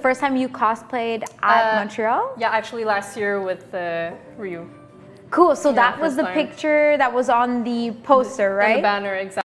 first time you cosplayed at Montreal? Yeah, actually last year with Ryou. Cool, so Yeah, that was first the time. picture that was on the poster, right? And the banner, exactly.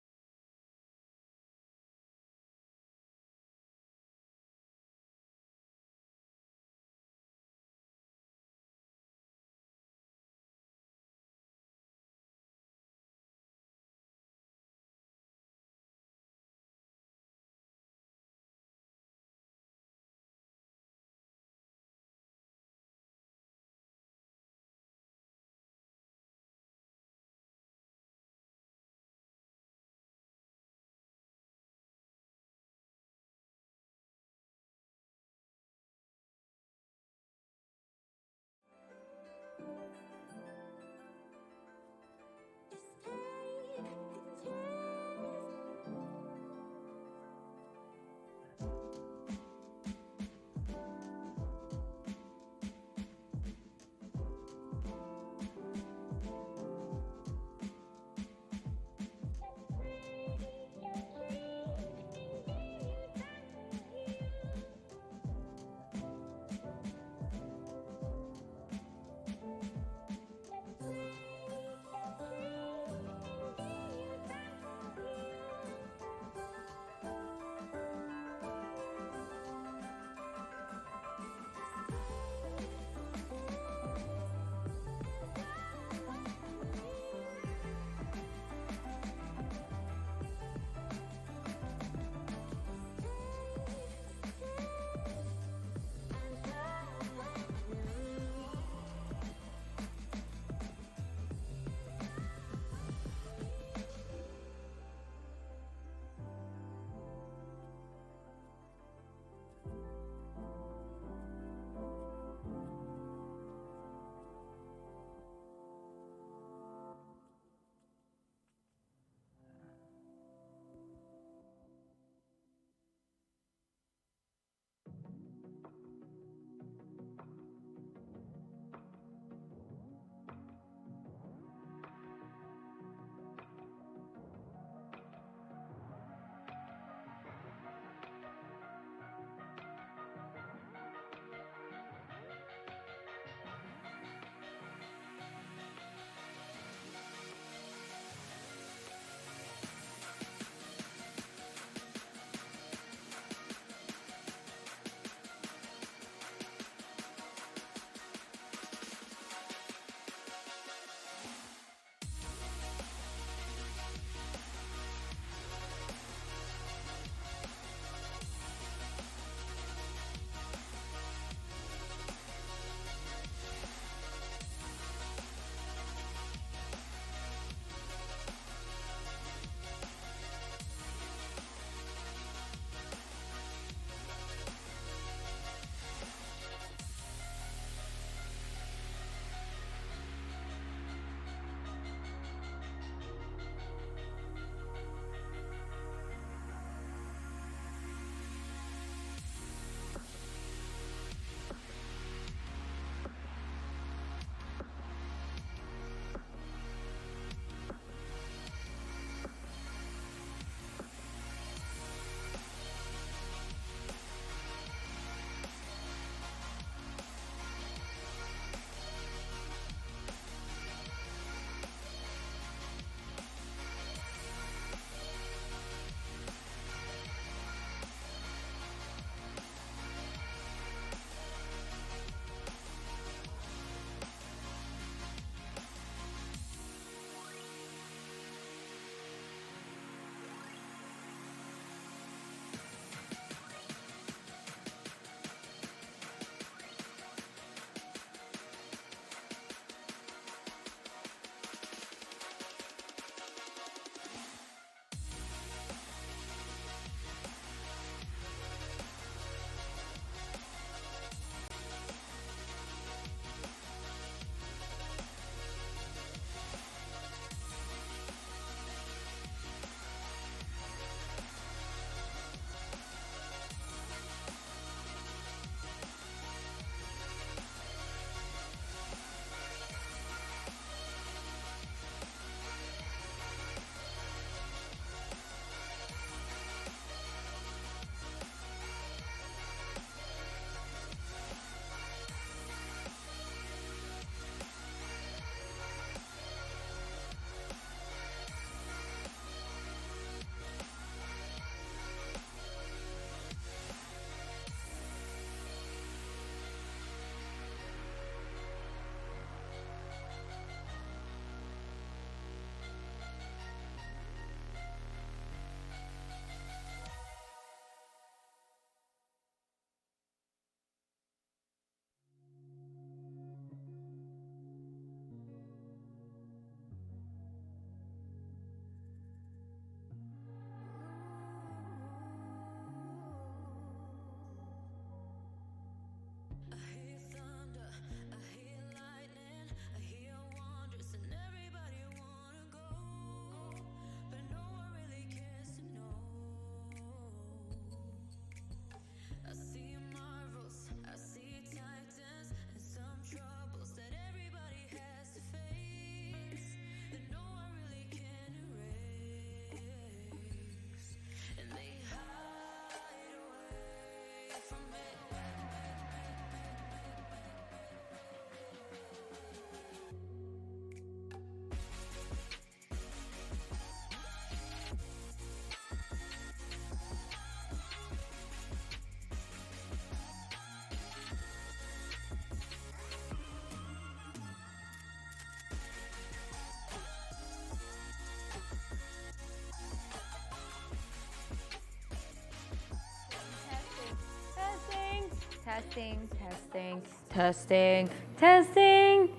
Testing, testing, testing, testing,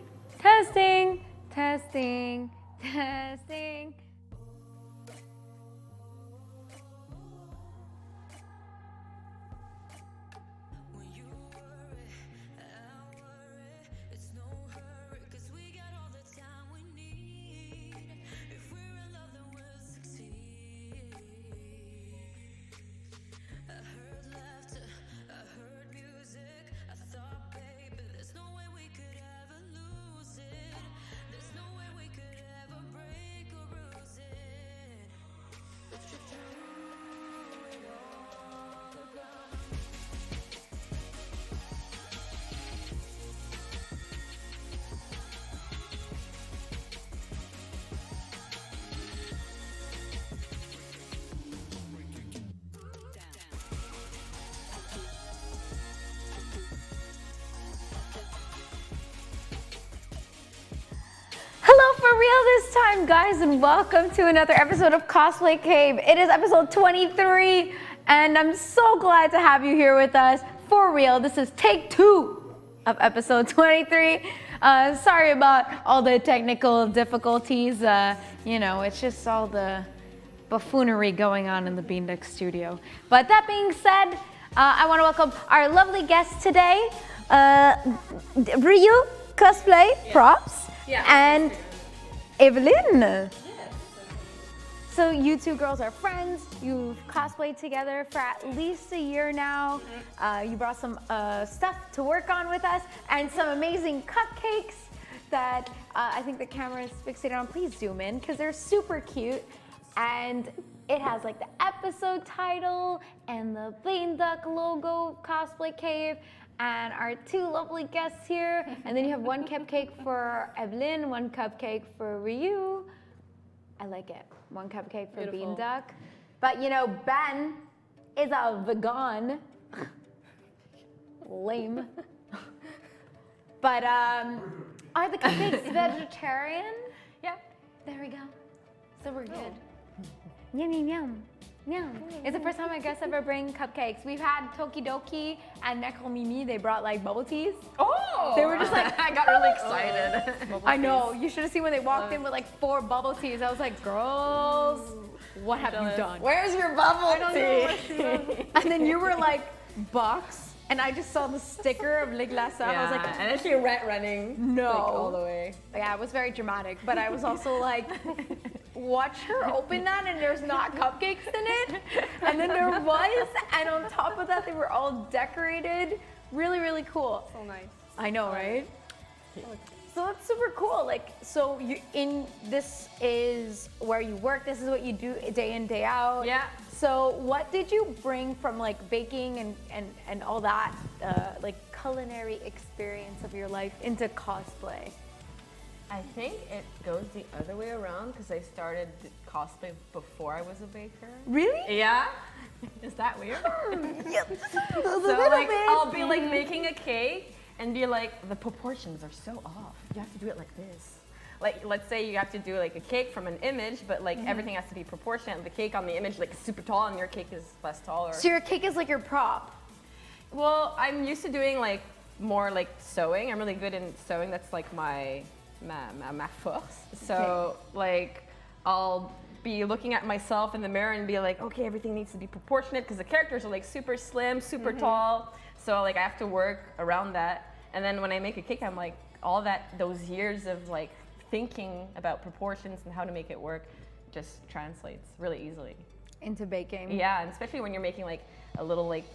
testing, testing, testing. Hello for real this time, guys, and welcome to another episode of Cosplay Cave. It is episode 23, and I'm so glad to have you here with us. For real, this is take 2 of episode 23. Sorry about all the technical difficulties. You know, it's just all the buffoonery going on in the Beanduck Studio. But that being said, I want to welcome our lovely guest today, Ryou Cosplay Props. Yeah. And Evalyne. So you two girls are friends. You've cosplayed together for at least a year now. You brought some stuff to work on with us and some amazing cupcakes that I think the camera is fixated on. Please zoom in because they're super cute. And it has like the episode title and the Beanduck logo, Cosplay Cave. And our 2 lovely guests here. And then you have 1 cupcake for Evalyne, 1 cupcake for Ryou. I like it. 1 cupcake for Beautiful. Beanduck. But you know, Ben is a vegan. Lame. But are the cupcakes vegetarian? Yeah. There we go. So we're good. Yum, yum, yum. Yeah, it's the first time I guess ever bring cupcakes. We've had Tokidoki and Necro Mimi. They brought like bubble teas. Oh! They were just like, I got really excited. I know, you should have seen when they walked in with like 4 bubble teas. I was like, girls, what have you done? Where's your bubble tea? And then you were like, box. And I just saw the sticker of Le Glace. I was like, and then she went running. no. Like, all the way. Yeah, it was very dramatic, but I was also like, watch her open that and there's not cupcakes in it. And then there was, and on top of that, they were all decorated. Really, really cool. So nice. I know, right? So it's super cool. Like, so this is where you work. This is what you do day in, day out. Yeah. So what did you bring from like baking and all that, like culinary experience of your life into cosplay? I think it goes the other way around because I started cosplay before I was a baker. Really? Yeah? Is that weird? Yep. So like I'll be like making a cake and be like, the proportions are so off. You have to do it like this. Like let's say you have to do like a cake from an image, but like everything has to be proportionate. The cake on the image like is super tall and your cake is less tall. So your cake is like your prop. Well, I'm used to doing like more like sewing. I'm really good in sewing. That's like my force. So like I'll be looking at myself in the mirror and be like, okay, everything needs to be proportionate because the characters are like super slim, super tall. So like I have to work around that. And then when I make a cake, I'm like, those years of like thinking about proportions and how to make it work just translates really easily Into baking. Yeah, and especially when you're making like a little like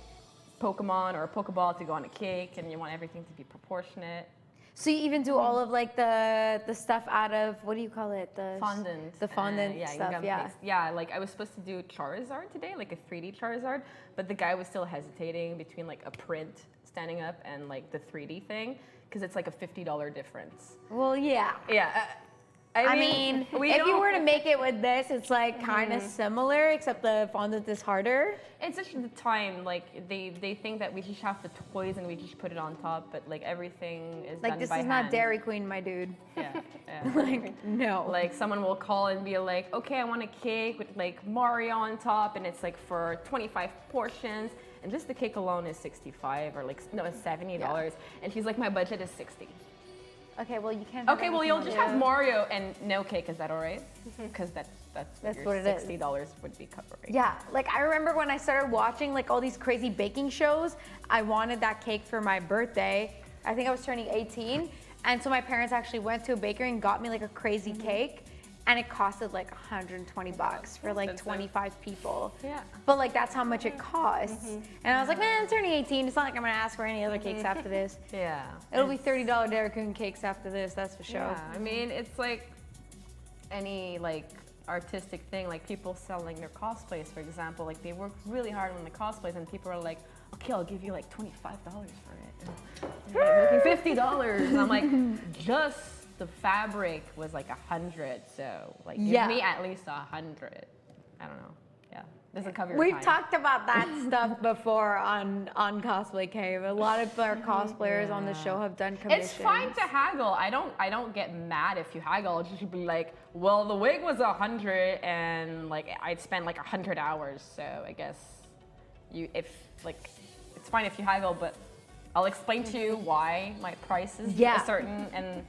Pokemon or a Pokeball to go on a cake and you want everything to be proportionate. So you even do all of like the stuff out of, what do you call it? The Fondant. The fondant yeah, stuff, gum yeah. paste. Yeah, like I was supposed to do Charizard today, like a 3D Charizard, but the guy was still hesitating between like a print standing up and like the 3D thing, because it's like a $50 difference. Well, yeah. Yeah. I mean, if you were to make it with this, it's like kind of similar, except the fondant is harder. It's just the time, like they think that we just have the toys and we just put it on top, but like everything is Like done this by is hand. not Dairy Queen, my dude. Yeah, yeah. Like, no. Like someone will call and be like, okay, I want a cake with like Mario on top and it's like for 25 portions. and just the cake alone is 65 or like no, it's $70, and she's like, my budget is 60. Okay, well you can't. Okay, well you'll just have Mario and no cake. Is that all right? Because that's That's your what it is. $60 would be covering. Yeah, like I remember when I started watching like all these crazy baking shows, I wanted that cake for my birthday. I think I was turning 18, and so my parents actually went to a bakery and got me like a crazy cake, and it costed like 120 bucks for like 25 people. Yeah. But like that's how much it costs. And I was like, man, I'm turning 18. It's not like I'm gonna ask for any other cakes after this. Yeah. It'll be $30 Dairy Queen cakes after this, that's for sure. Yeah, I mean, it's like any like artistic thing, like people selling their cosplays, for example, like they work really hard on the cosplays and people are like, okay, I'll give you like $25 for it. And they're like, making $50. And I'm like, just the fabric was like 100, so like give me at least 100. I don't know. Yeah, doesn't cover your We've time. talked about that stuff before on Cosplay Cave. A lot of our cosplayers on the show have done commissions. It's fine to haggle. I don't get mad if you haggle. I'll just be like, well, the wig was 100 and like I'd spent like 100 hours, so I guess it's fine if you haggle, but I'll explain to you why my price is a certain, and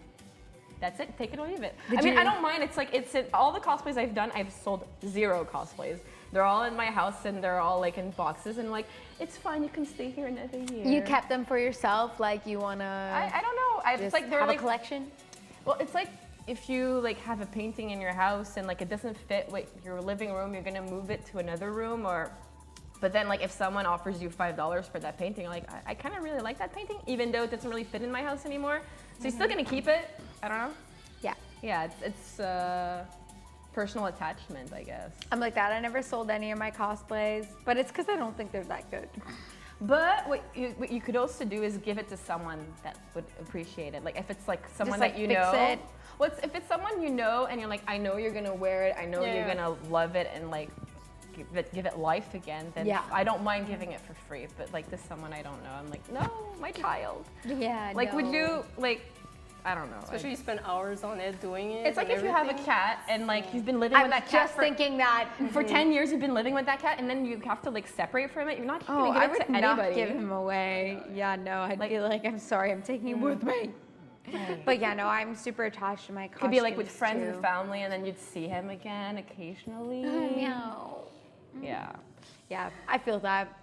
that's it. Take it or leave it. I mean, I don't mind. It's like all the cosplays I've done. I've sold 0 cosplays. They're all in my house and they're all like in boxes, and like it's fine. You can stay here another year. You kept them for yourself, like you wanna. I don't know. It's like they're have like a collection. Well, it's like if you like have a painting in your house and like it doesn't fit with your living room, you're gonna move it to another room, or. But then, like, if someone offers you $5 for that painting, like, I kind of really like that painting, even though it doesn't really fit in my house anymore. So you're still gonna keep it. I don't know. Yeah. Yeah, it's personal attachment, I guess. I'm like that. I never sold any of my cosplays, but it's because I don't think they're that good. But what you could also do is give it to someone that would appreciate it. Like if it's like someone Just, like, that you fix know. it. Well, if it's someone you know and you're like, I know you're gonna wear it, I know you're gonna love it, and like give it life again, then I don't mind giving it for free. But like this someone I don't know, I'm like, no, my child. Yeah. Like, would you like? I don't know. Especially you spend hours on it doing it. It's like if you have a cat and like you've been living I'm with that cat just thinking that for 10 years you've been living with that cat, and then you have to like separate from it. You're not gonna I give it would to not anybody. give him away. Yeah, no, I'd be like, I'm sorry, I'm taking him with me. But yeah, no, I'm super attached to my costumes. Could be like with friends too. and family, and then you'd see him again occasionally. Meow. Yeah. Yeah, I feel that.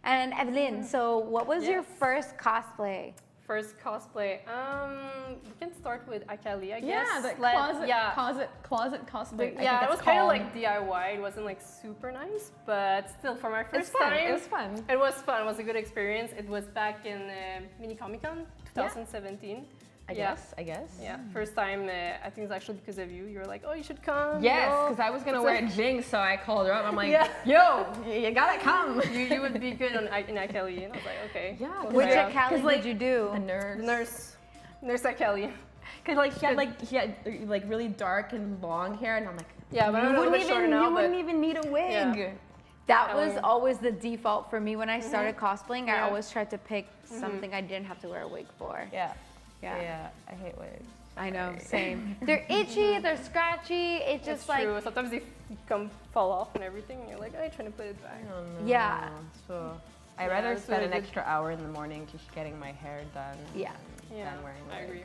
And Evalyne, so what was your first cosplay? First cosplay. We can start with Akali, I guess. Yeah, the closet cosplay. It was kind of like DIY. It wasn't like super nice, but still, for my first time, It was fun. It was fun. It was a good experience. It was back in Mini Comic Con 2017. I guess. Yeah, first time. I think it's actually because of you. You were like, oh, you should come. Yes, because I was gonna wear Jinx, so I called her up. I'm like, yo, you gotta come. You would be good in Akali. And I was like, okay. Yeah. we'll Which try it out. Akali did you do? A nurse. Nurse Akali. Cause he had like really dark and long hair, and I'm like, Yeah, but you wouldn't even need a wig. Yeah. That was always the default for me when I started cosplaying. I always tried to pick something I didn't have to wear a wig for. Yeah, I hate wigs. I know, same. They're itchy, they're scratchy. It's just like true. Sometimes they fall off and everything. And you're like, I'm trying to put it back. I don't know. Yeah. So I'd rather it's spend really an good. extra hour in the morning just getting my hair done. Yeah. Than wearing I wigs. agree.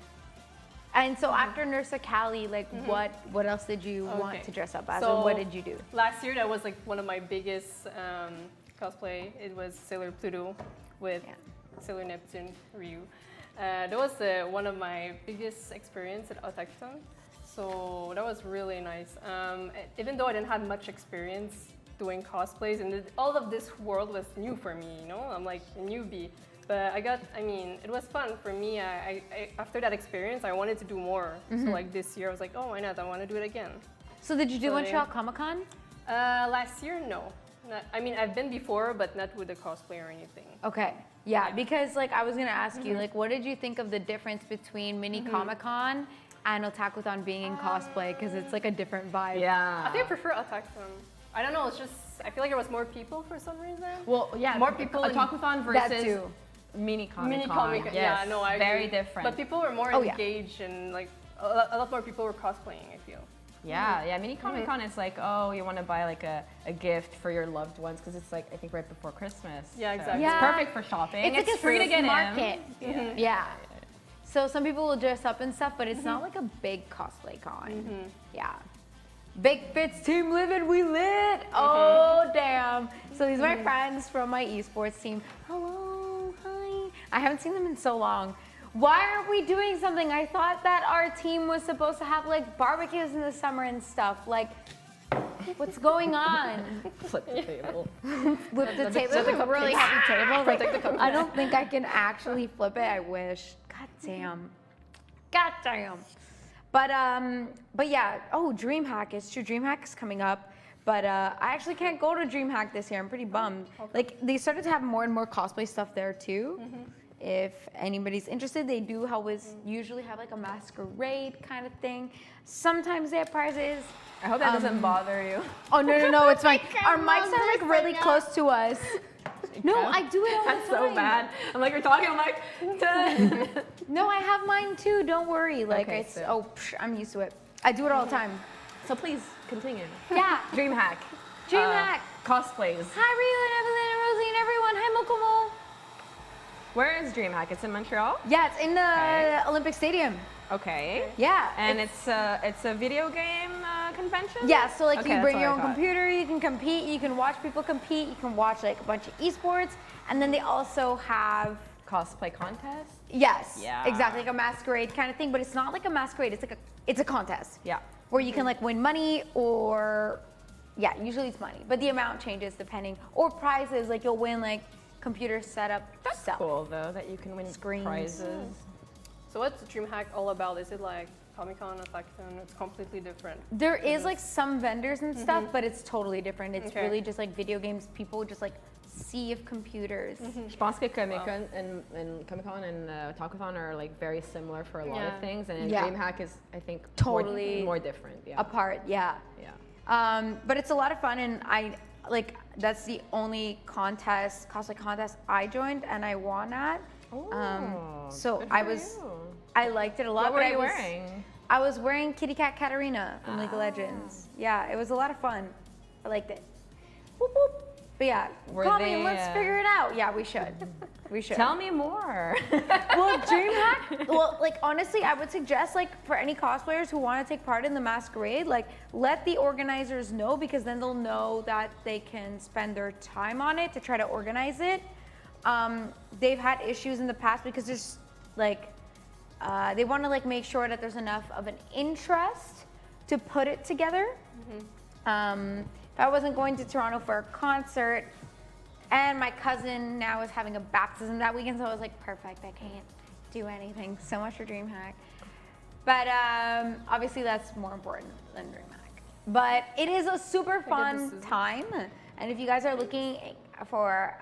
And so after Nurse Akali, like what else did you want to dress up as, or what did you do? Last year, that was like one of my biggest cosplay. It was Sailor Pluto with Sailor Neptune, Ryou. That was one of my biggest experience at Otakuton. So that was really nice. Even though I didn't have much experience doing cosplays, and all of this world was new for me, you know? I'm like a newbie. But it was fun for me. I after that experience, I wanted to do more. So like this year, I was like, oh, why not? I want to do it again. So did you do Montreal Comic Con? Last year, no. I've been before, but not with a cosplay or anything. Okay. Yeah, because like I was gonna ask you, like, what did you think of the difference between Mini Comic Con and Otakuton being in cosplay? Because it's like a different vibe. Yeah. I think I prefer Otakuton. I don't know. It's just I feel like there was more people for some reason. Well, yeah. More people in Otakuton that versus too. Mini Comic Mini Con. Comic. Yes. Yeah, no, I agree. Very different. But people were more Oh, yeah. engaged and like a lot more people were cosplaying. I feel. Yeah, mini Comic Con is like, oh, you want to buy like a gift for your loved ones because it's like, I think right before Christmas. Yeah, So exactly. Yeah. it's perfect for shopping. It's like a free to get market. in. Yeah. So some people will dress up and stuff, but it's not like a big cosplay con. Yeah. Big Fits Team Living, we lit. Oh, damn. So these are my friends from my esports team. Hello, hi. I haven't seen them in so long. Why aren't we doing something? I thought that our team was supposed to have like barbecues in the summer and stuff. Like, what's going on? Flip the table. Flip the table. It's like a really heavy table. Like, I don't think I can actually flip it. I wish. God damn. God damn. But yeah. Oh, DreamHack. It's true. DreamHack is coming up. But I actually can't go to DreamHack this year. I'm pretty bummed. Like, they started to have more and more cosplay stuff there too. If anybody's interested, they do always usually have like a masquerade kind of thing. Sometimes they have prizes. I hope that doesn't bother you. Oh, no, it's fine. Our mics are like really close to us. No, I do it all That's the time. so bad. I'm like, you're talking, I'm like, No, I have mine too. Don't worry. Like, Okay, it's, so- I'm used to it. I do it all the time. So please continue. Yeah. DreamHack. DreamHack. Cosplays. Hi, Ryou and Evalyne and Rosie and everyone. Hi, Mokomo. Where is DreamHack? It's in Montreal? Yeah, it's in the Okay. Olympic Stadium. Okay. Yeah. And it's a video game convention? Yeah, so like Okay, you bring that's your what own I thought. computer, you can compete, you can watch people compete, you can watch like a bunch of esports, and then they also have Cosplay contest? yes, Yeah. exactly, like a masquerade kind of thing, but it's not like a masquerade, it's a contest. Yeah. Where you can like win money or yeah, usually it's money, but the amount changes depending, or prizes, like you'll win like computer setup stuff. Cool though that you can win Screens. prizes. So what's DreamHack all about? Is it like Comic-Con, Otaku-Con? It's completely different. There is like some vendors and stuff, but it's totally different. It's Okay. really just like video games, people just like sea of computers. Je pense que Comic-Con and Comic-Con and Otaku-Con are like very similar for a lot of Yeah. things, and Yeah. DreamHack is, I think, Totally more different. Yeah. Apart, yeah. Yeah. But it's a lot of fun, and I like that's the only cosplay contest I joined and I won at. So good I for was, you. I liked it a lot. What were but you I was, wearing? I was wearing Kitty Cat Katarina from League of Legends. Yeah, it was a lot of fun. I liked it. Whoop, whoop. But yeah, Were call they, me. Let's figure it out. Yeah, we should. We should. Tell me more. Well, DreamHack. Well, like honestly, I would suggest like for any cosplayers who want to take part in the masquerade, like let the organizers know because then they'll know that they can spend their time on it to try to organize it. They've had issues in the past because there's like they want to like make sure that there's enough of an interest to put it together. If I wasn't going to Toronto for a concert, and my cousin now is having a baptism that weekend, so I was like, perfect, I can't do anything. So much for DreamHack. But obviously that's more important than DreamHack. But it is a super fun time. And if you guys are looking for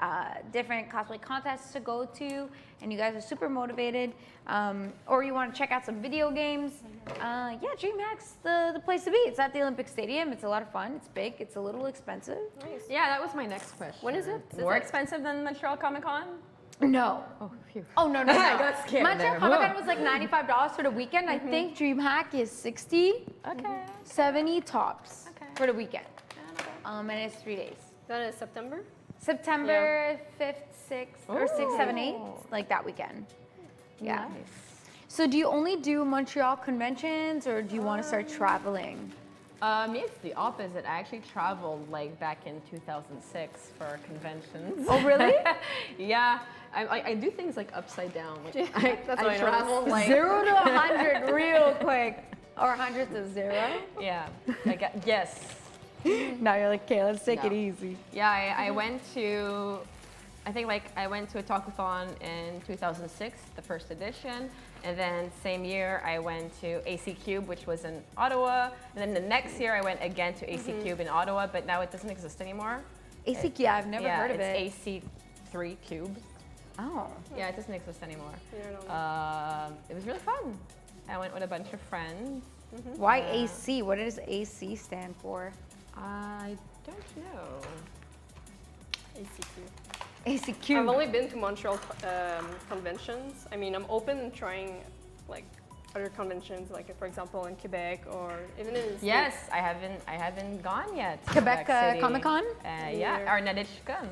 different cosplay contests to go to, and you guys are super motivated, or you want to check out some video games, yeah, DreamHack's the place to be. It's at the Olympic Stadium. It's a lot of fun. It's big. It's a little expensive. Nice. Yeah, that was my next question. When is it? More expensive than Montreal Comic Con? No. Oh, phew. Oh, no. I got scared Montreal there. Comic Con Whoa. was like $95 for the weekend. I think DreamHack is 60, Okay. 70 tops Okay. for the weekend. And it's 3 days. That is September? September 5th, 6th, or 6th, 7th, 8th, Oh. like that weekend. Yeah. Nice. So do you only do Montreal conventions or do you want to start traveling? Me, it's the opposite. I actually traveled like back in 2006 for conventions. Oh, really? Yeah, I do things like upside down. Like, That's I what I travel noticed. like 0 to 100 real quick. Or 100 to 0. yeah. Yes. Now you're like, okay, let's take it No. easy. Yeah, I went to, I think like I went to a Otaku-Con in 2006, the first edition, and then same year I went to AC Cube, which was in Ottawa, and then the next year I went again to AC Cube in Ottawa, but now it doesn't exist anymore. ACQ, yeah, I've never heard of it. It's AC3 Cube. Oh. Yeah, it doesn't exist anymore. Yeah, I don't know. It was really fun. I went with a bunch of friends. Why AC? What does AC stand for? I don't know. ACQ. ACQ. I've only been to Montreal conventions. I mean, I'm open and trying like other conventions, like for example in Quebec or even in the Yes, States? I haven't gone yet. to Quebec City. Comic Con? Yeah, or Nadeshkan.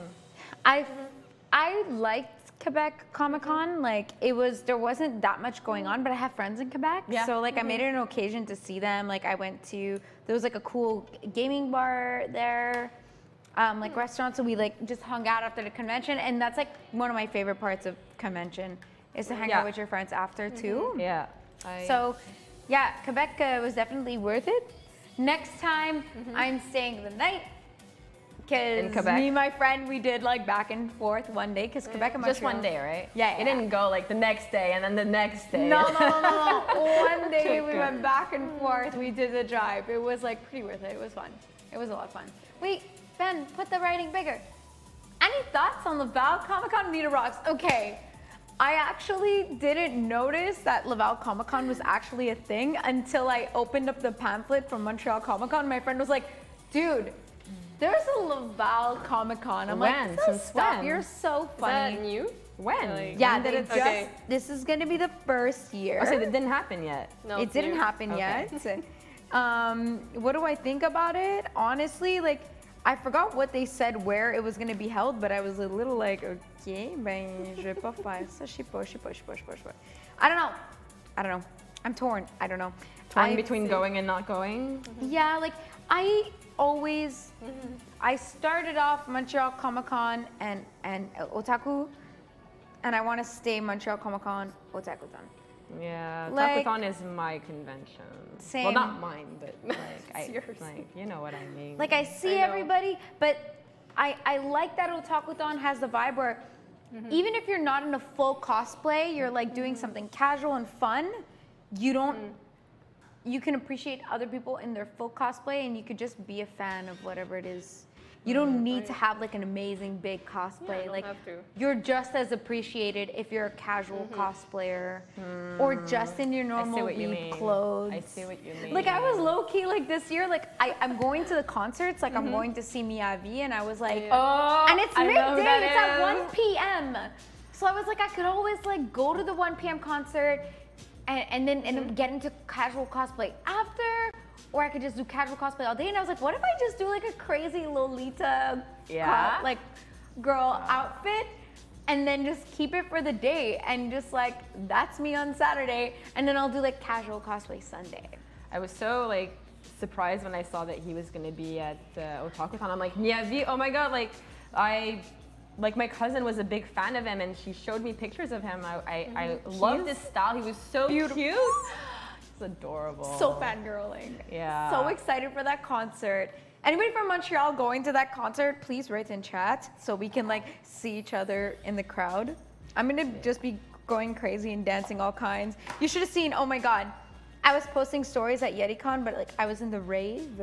I liked Quebec Comic Con. Like there wasn't that much going on, but I have friends in Quebec, Yeah. so like I made it an occasion to see them. Like I went to there was like a cool gaming bar there, like restaurant. So we like just hung out after the convention, and that's like one of my favorite parts of convention is to hang out with your friends after too. Yeah. So, yeah, Quebec was definitely worth it. Next time, I'm staying the night. In Because Quebec? me and my friend, we did like back and forth one day. Because Quebec and Montreal. Just one day, right? Yeah. You didn't go like the next day and then the next day. No. One day we went back and forth. We did the drive. It was like pretty worth it. It was fun. It was a lot of fun. Wait, Ben, put the writing bigger. Any thoughts on Laval Comic Con Meet Rocks? Okay. I actually didn't notice that Laval Comic Con was actually a thing until I opened up the pamphlet from Montreal Comic Con. My friend was like, dude, there's a Laval Comic Con. I'm When? like, Since stop, when? you're so Is funny. that new? When? Like- Yeah, When did it? Okay. this is gonna be the first year. Oh, so it didn't happen yet. No, It it's didn't new. happen Okay. yet. What do I think about it? Honestly, like, I forgot what they said where it was gonna be held, but I was a little like, okay, ben, je vais pas faire ça, je sais pas. I don't know. I'm torn. I don't know. Torn I- between going and not going. Yeah, like I always, I started off Montreal Comic Con and Otaku, and I want to stay Montreal Comic Con, Otaku-don. Yeah, Like- Takuthon is my convention. Same. Well, not mine, but like yours. like you know what I mean. Like I see I know. everybody, but I like that Otaku-don has the vibe where even if you're not in a full cosplay, you're like doing something casual and fun. You don't. You can appreciate other people in their full cosplay, and you could just be a fan of whatever it is. You don't need to have like an amazing big cosplay. don't like have to. you're just as appreciated if you're a casual cosplayer, or just in your I see normal what you weeb mean. clothes. I see what you mean. Like I was low key like this year, like I'm going to the concerts, like I'm going to see Miyavi, and I was like, Oh, and it's I know who midday, that it's at is. 1 p.m. So I was like, I could always like go to the 1 p.m. concert and then get into casual cosplay after, or I could just do casual cosplay all day. And I was like, what if I just do like a crazy Lolita Yeah. like girl outfit? And then just keep it for the day and just like, that's me on Saturday. And then I'll do like casual cosplay Sunday. I was so like surprised when I saw that he was gonna be at Otakuthon. I'm like, Miyavi, oh my god, like my cousin was a big fan of him and she showed me pictures of him. I loved his style. He was so Beautiful. cute. It's adorable. So fangirling. Yeah. So excited for that concert. Anybody from Montreal going to that concert, please write in chat so we can like see each other in the crowd. I'm gonna just be going crazy and dancing all kinds. You should have seen, oh my god. I was posting stories at YetiCon, but like I was in the rave.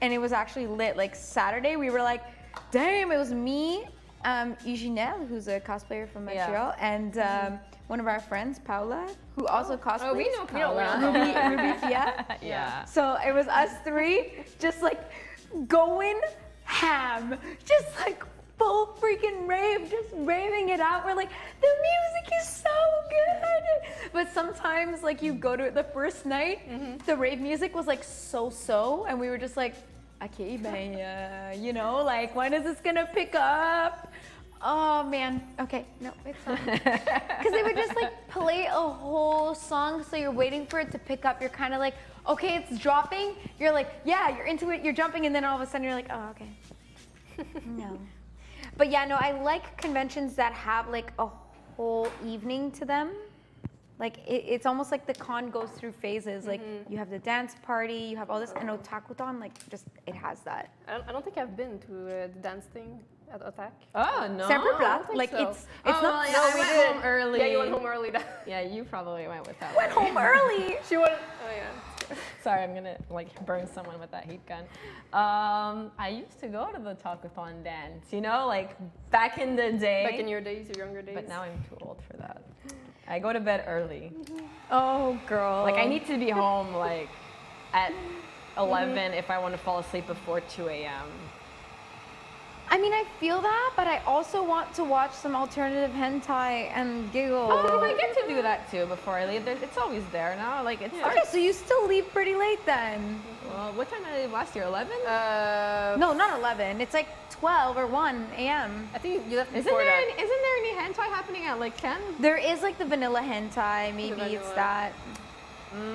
And it was actually lit. Like Saturday, we were like, damn, it was me, Eugenelle, who's a cosplayer from Yeah. Montreal, and one of our friends, Paula, who also cosplays. Oh, we know We don't Paola. Ruby Fia. Yeah. So it was us three just like going ham, just like full freaking rave, just raving it out. We're like, the music is so good. But sometimes like you go to it the first night, the rave music was like so, and we were just like, okay, ben, you know, like when is this gonna pick up? Oh man, okay, no, it's not. Because they would just like play a whole song, so you're waiting for it to pick up. You're kind of like, okay, it's dropping. You're like, yeah, you're into it, you're jumping, and then all of a sudden you're like, oh, okay. No. But yeah, no, I like conventions that have like a whole evening to them. Like it's almost like the con goes through phases. Like you have the dance party, you have all this, and Otakuthon, like just it has that. I don't think I've been to the dance thing at Otak. Oh no. Sempre plat, think like so. it's Oh, not. well, yeah, No, I we went did. home early. Yeah, you went home early. Yeah, you probably went with that. Went home early. She went. Oh yeah. Sorry, I'm gonna like burn someone with that heat gun. I used to go to the Talkathon dance, you know, like back in the day. Back in your days, your younger days. But now I'm too old for that. I go to bed early. Oh girl. Like I need to be home like at 11 if I want to fall asleep before 2 a.m. I mean, I feel that, but I also want to watch some alternative hentai and giggle. Oh, I get to do that too before I leave. It's always there now. Like it's Okay, so you still leave pretty late then? well, what time did I leave last year? 11? No, not 11. It's like 12 or 1 a.m. I think you left Isn't before there that. any hentai happening at like 10? There is like the vanilla hentai, maybe it's vanilla. that.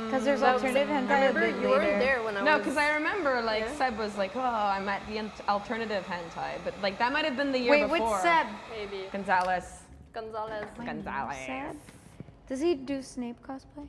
Because there's alternative hentai I a remember bit you later. weren't there when I was. No, because I remember like Yeah. Seb was like, oh, I'm at the alternative hentai, but like that might have been the year Wait, before. which Seb? Maybe. Gonzalez. Gonzalez. Gonzalez. Seb? Does he do Snape cosplay?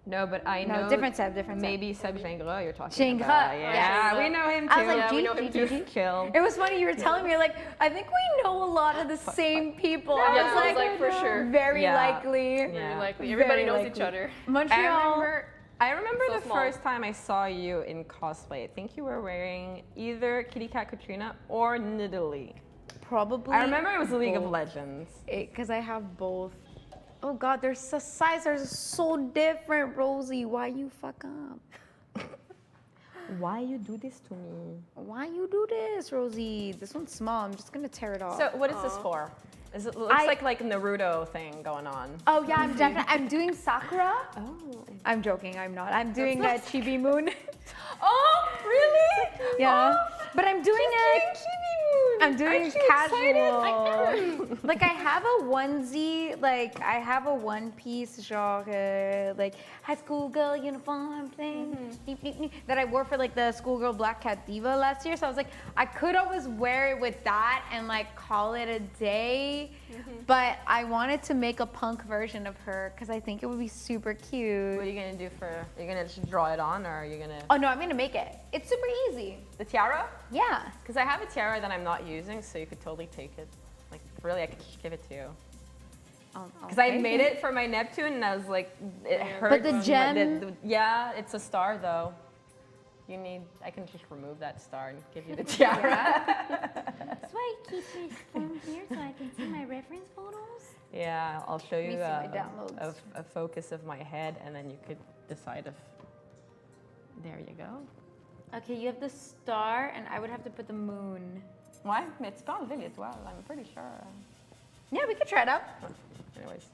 No, but I No, know. different Seb, different Seb. Maybe Seb Gingras you're talking Gingras, about. yeah. Yeah, Gingras. we know him too. I was like, Yeah, we G, know him G, too. G. Chill. It was funny, you were telling me, like, I think we know a lot of the same people. Yeah, I was like, for sure. very Yeah. likely. Yeah. Very likely. Everybody Very knows likely. each other. Montreal. I remember So the small. first time I saw you in cosplay. I think you were wearing either Kitty Cat Katrina or Nidalee. Probably. I remember it was League of both. Legends. Because I have both. Oh God, their size are so different, Rosie. Why you fuck up? Why you do this to me? Why you do this, Rosie? This one's small. I'm just gonna tear it off. So what is this for? Is it looks like a Naruto thing going on? Oh yeah, I'm definitely. I'm doing Sakura. Oh. I'm joking. I'm not. I'm doing a Chibi Moon. Oh, really? Yeah. But I'm doing it. I'm doing Aren't you casual. Like I have a onesie, like I have a one piece genre, like high school girl uniform thing that I wore for like the schoolgirl Black Cat Diva last year. So I was like, I could always wear it with that and like call it a day. But I wanted to make a punk version of her because I think it would be super What cute. are you gonna do for? Are you gonna just draw it on, or are you gonna Oh no, I'm gonna make it. It's super easy. the tiara? Yeah. Because I have a tiara that I'm not using, so you could totally take it. Like really, I could just give it to you. Because I made it for my Neptune, and I was like, it hurt. But the gem- yeah, it's a star though. You need. I can just remove that star and give you the tiara. That's why I keep this phone here so I can see my reference photos. Yeah, I'll show you see my downloads. a focus of my head, and then you could decide if. There you go. Okay, you have the star, and I would have to put the moon. Ouais, mais tu peux enlever l'étoile. I'm pretty sure. Yeah, we could try it out. Anyways.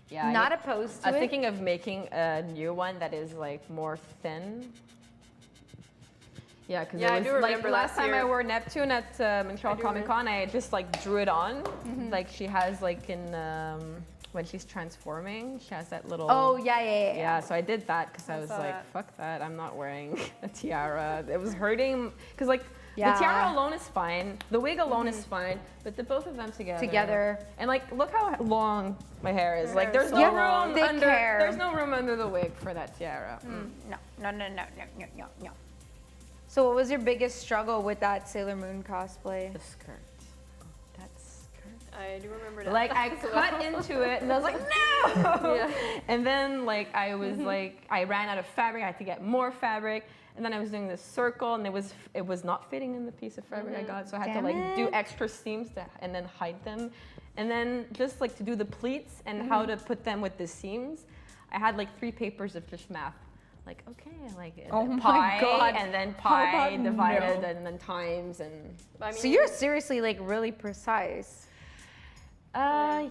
Yeah. Not opposed to I was it. thinking of making a new one that is like more thin. Yeah, because Yeah, I it do was like remember last time I year. wore Neptune at Montreal do Comic Con, I just like drew it on. Like she has like in when she's transforming, she has that little. Oh, yeah. Yeah, so I did that because I I was saw like, that. fuck that, I'm not wearing a tiara. It was hurting because like Yeah. the tiara alone is fine, the wig alone is fine, but the both of them together. Together. And like, look how long my hair is. Your Like, hair there's is no so room long. Thick under. hair. There's no room under the wig for that tiara. No. So what was your biggest struggle with that Sailor Moon cosplay? The skirt. That skirt. I do remember that. Like I as well. cut into it and I was like, no! Yeah. And then like I was like, I ran out of fabric, I had to get more fabric. And then I was doing this circle and it was not fitting in the piece of fabric I got. So I had Damn to like do it. extra seams and then hide them. And then just like to do the pleats and how to put them with the seams, I had like 3 papers of just math. Like, okay, like Oh my pi God. and then How pi about divided no? and then times and I mean, So you're seriously like really precise. yeah.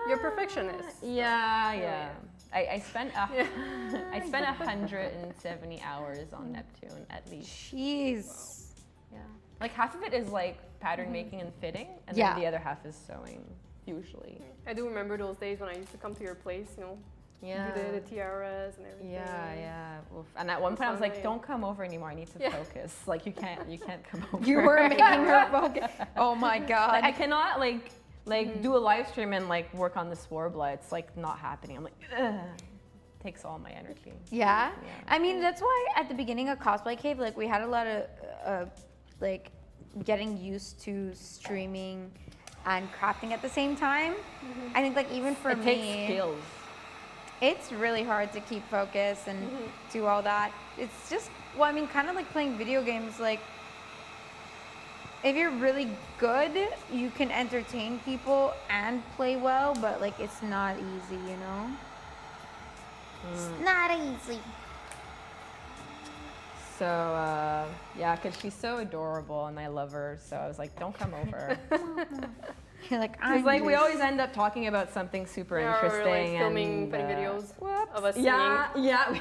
You're perfectionist. Yeah. I spent I spent 170 hours on Neptune at least. Jeez. Yeah. Like half of it is like pattern making and fitting, and Yeah. then the other half is sewing, usually. I do remember those days when I used to come to your place, you know, Yeah. do the tiaras and everything. Yeah. Oof. And at one point I was like, Finally. don't come over anymore. I need to Yeah. focus. Like you can't come over. You were making her focus. Oh my God. Like, I cannot like do a live stream and like work on the Sworbla. It's like not happening. I'm like, ugh. Takes all my energy. Yeah? Yeah. I mean, that's why at the beginning of Cosplay Cave, like we had a lot of like getting used to streaming and crafting at the same time. I think like even for It me, takes skills. it's really hard to keep focus and do all that. It's just, well, I mean, kind of like playing video games. Like, if you're really good, you can entertain people and play well, but like it's not easy, you know? It's not easy. So yeah, Yeah, because she's so adorable and I love her. So I was like, don't come over. You're like, It's like we always end up talking about something super interesting. Or like filming and, funny videos of us Yeah, singing. yeah,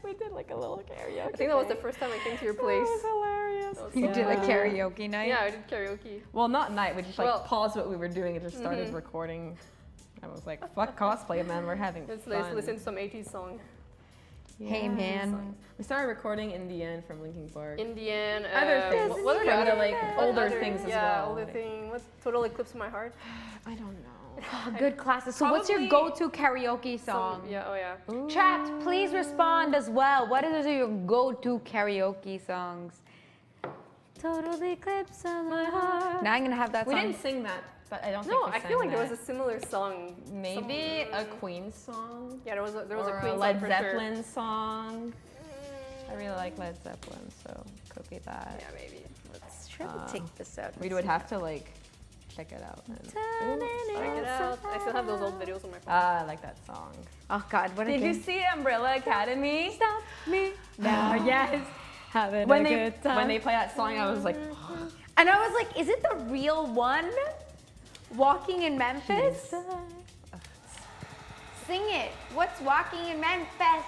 we did like a little karaoke. I think that was the first time I came to your place. That was hilarious. That was You so did a fun. karaoke night? Yeah, I did karaoke. Well, not night. We just like Well- paused what we were doing and just started recording. I was like, fuck cosplay, man. We're having Let's fun. listen to some 80s song. Hey, man. We started recording Indian from Linkin Park. Indian. Other things. What are the Other, other like, what older other- things as yeah, well. older thing. What's Total Eclipse of My Heart? I don't know. Oh, good classes. So what's your Probably- go-to karaoke song? Yeah, oh yeah. Chat, please respond as well. What is your go-to karaoke songs? Total eclipse of my heart. Now I'm gonna have that We song. didn't sing that, but I don't No, think we I feel sang like there that. was a similar song. Maybe a Queen song. Yeah, there was Or a Queen a Led song for Zeppelin song. I really like Led Zeppelin, so could be that. Sure. Yeah, maybe. Let's try to take this out. We would have to like check it out. And, Check it out. I still have those old videos on my phone. I like that song. Oh God, what a Did you game. see Umbrella Academy? Stop me now? Yes. Having When a they good time. when they play that song, I was like, And I was like, is it the real one? Walking in Memphis? Sing it. What's Walking in Memphis?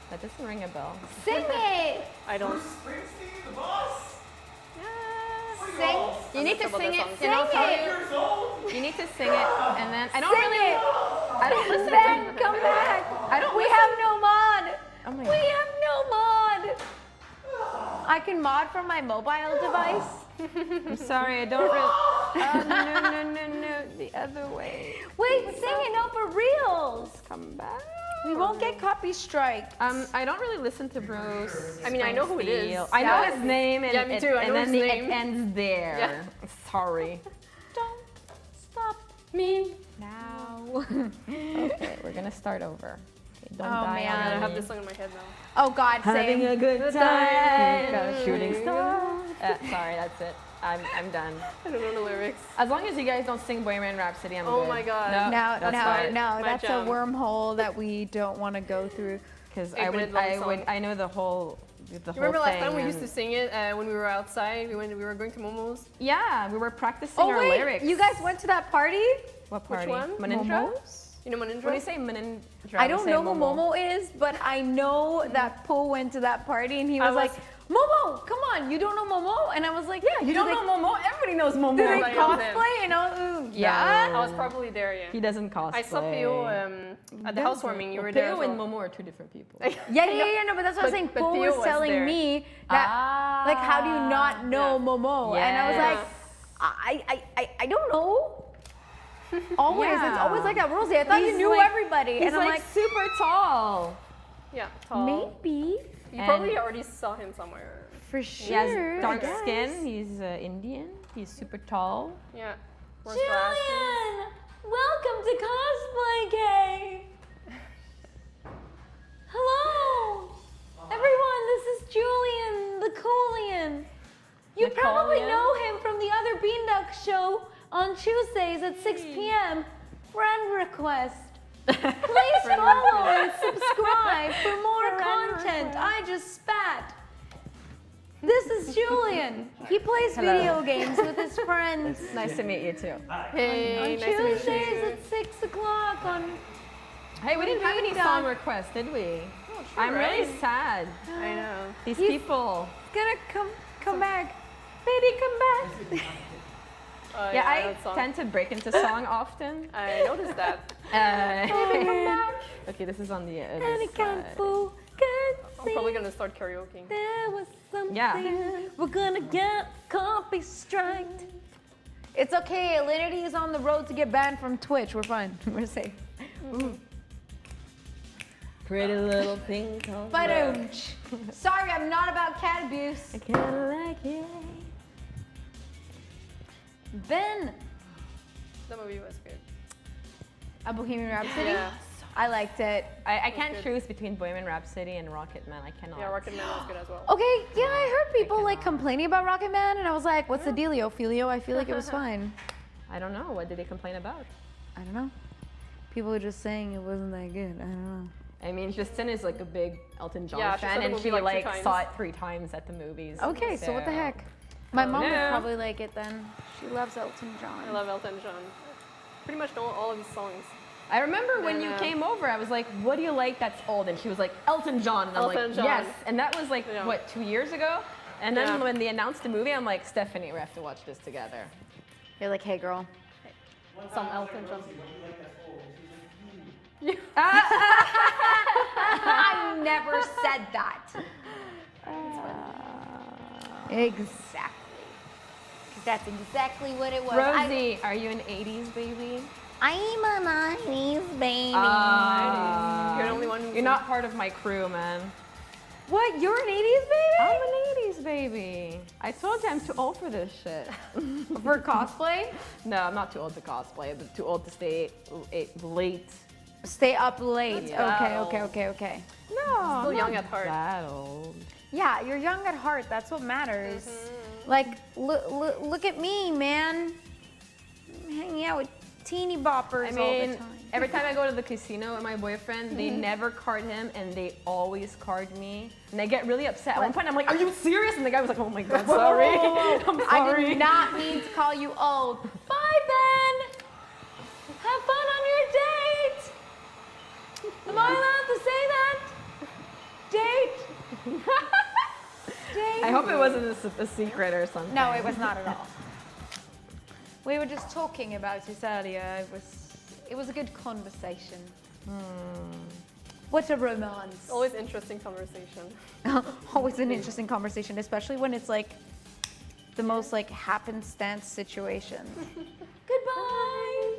that doesn't ring a bell. Sing it. I don't. Springsteen, the boss. Sing. You need to about sing that it. song. And I'll Sing tell it. you, Years old. you need to sing it, and then I don't Sing really. it. I don't listen Ben, to. come back. I don't We listen- have no mod. Oh my We God. have no mod. I can mod from my mobile device. I'm sorry, I don't really. No, the other way. Wait, sing it, no, for reals. Come back. We won't get copy strike. I don't really listen to Bruce. I mean, I know who it is. I know Yeah. his name, and Yeah, me too. I and know then his it name. ends there. Yeah. Sorry. Don't stop me now. Okay, we're gonna start over. Okay, don't Oh, die man. on I me. have this song in my head now. Oh God, Having same. a good time. Got a shooting star. Sorry, that's it. I'm done. I don't know the lyrics. As long as you guys don't sing Bohemian Rhapsody, I'm Oh good. my God. No, No, that's no, fine. no, My that's jam. a wormhole that we don't want to go through. Because 8 minute long song. I know the whole You remember whole last thing. time we used and- to sing it when we were outside? We were going to Momo's. Yeah, we were practicing Oh our wait, lyrics. you guys went to that party? What Which party? one? Manindra? You know Manindra? What do you say, Manindra? I We don't say know who Momo is, but I know that Pooh went to that party and he was like, Momo, come on, you don't know Momo? And I was like, yeah, You don't know Momo? Everybody knows Momo. Do they Like, I know them. cosplay? And I was, No. yeah. I was probably there, yeah. He doesn't cosplay. I saw Pio at the housewarming. You were there. Pio as and well. Momo are two different people. Yeah, no, but that's what I was But- saying. but Pooh Theo was was telling there. me that, like, how do you not know Yeah. Momo? And I was Yes. like, I don't know. Always, it's Yeah. always like that, Rosie. I thought you He's knew like- everybody. He's And I'm like like, super tall. Yeah, tall. maybe. You probably And- already saw him somewhere. For He has sure. dark I guess. skin. He's Indian. He's super tall. Yeah. Wears glasses. Julian! Welcome to Cosplay Cave! Hello! Everyone, this is Julian, the Coolian. You probably Napoleon? know him from the other Beanduck show on Tuesdays at 6 p.m. Friend request. Please follow and subscribe for more content. I just spat. This is Julian. He plays video games with his friends. Nice to meet you too. Hey, On nice to meet Tuesdays you. at 6 o'clock on. Hey, we didn't have any Beanduck. song requests, did we? I'm really right? sad. I know. These He's- people. Gonna come back. Baby, come back. Oh, Yeah, I that song. tend to break into song often. I noticed that. Baby, come back. Okay, this is on the other Any kung side. fu could I'm probably see gonna start karaoke. there was something. Yeah. We're gonna get copy striked. It's okay. Alinity is on the road to get banned from Twitch. We're fine. We're safe. Pretty little thing called But sorry, I'm not about cat abuse. I kinda like it. Ben, The movie was good. a Bohemian Rhapsody. Yeah. I liked it. I can't good. choose between Bohemian Rhapsody and Rocket Man. I cannot. Yeah, Rocket Man was good as well. Okay, yeah, I heard people like complaining about Rocket Man, and I was like, "What's the dealio, Filio?" I feel like it was fine. I don't know. What did they complain about? I don't know. People were just saying it wasn't that good. I don't know. I mean, Justine is like a big Elton John Yeah, she saw fan, the and movie, she like, 2 like times. saw it 3 times at the movies. Okay, so what the heck? My mom would no. probably like it then. She loves Elton John. I love Elton John. Pretty much know all of his songs. I remember when you Yeah. came over, I was like, "What do you like that's old?" And she was like, "Elton John." And I'm Elton like, John. "Yes." And that was like Yeah. what, 2 years ago? And then Yeah. when they announced the movie, I'm like, "Stephanie, we have to watch this together." You're like, hey girl. Some Elton John. Rosie, what do you like that's old? And she's like, I never said that. Exactly. 'Cause that's exactly what it was. Rosie, are you an 80s baby? I'm a 90s baby. You're the only one who's You're not part of my crew, man. What? You're an 80s baby? I'm an 80s baby. I told you I'm too old for this shit. For cosplay? No, I'm not too old to cosplay, but too old to stay late. Stay up late. Yeah. Okay. No, Still I'm young not at heart. That old. Yeah, you're young at heart. That's what matters. Like, look at me, man. I'm hanging out with teeny boppers I all mean, the time. every time I go to the casino with my boyfriend, they never card him and they always card me. And I get really upset. At one point, I'm like, "Are you serious?" And the guy was like, "Oh my God, sorry. I'm sorry." I did not mean to call you old. Bye, Ben. Have fun on your date. Am I allowed to say that? Date. Date. I hope it wasn't a secret or something. No, it was not at all. We were just talking about it earlier. It was a good conversation. What a romance. Always interesting conversation. Always an interesting conversation, especially when it's like the most like happenstance situation. Goodbye.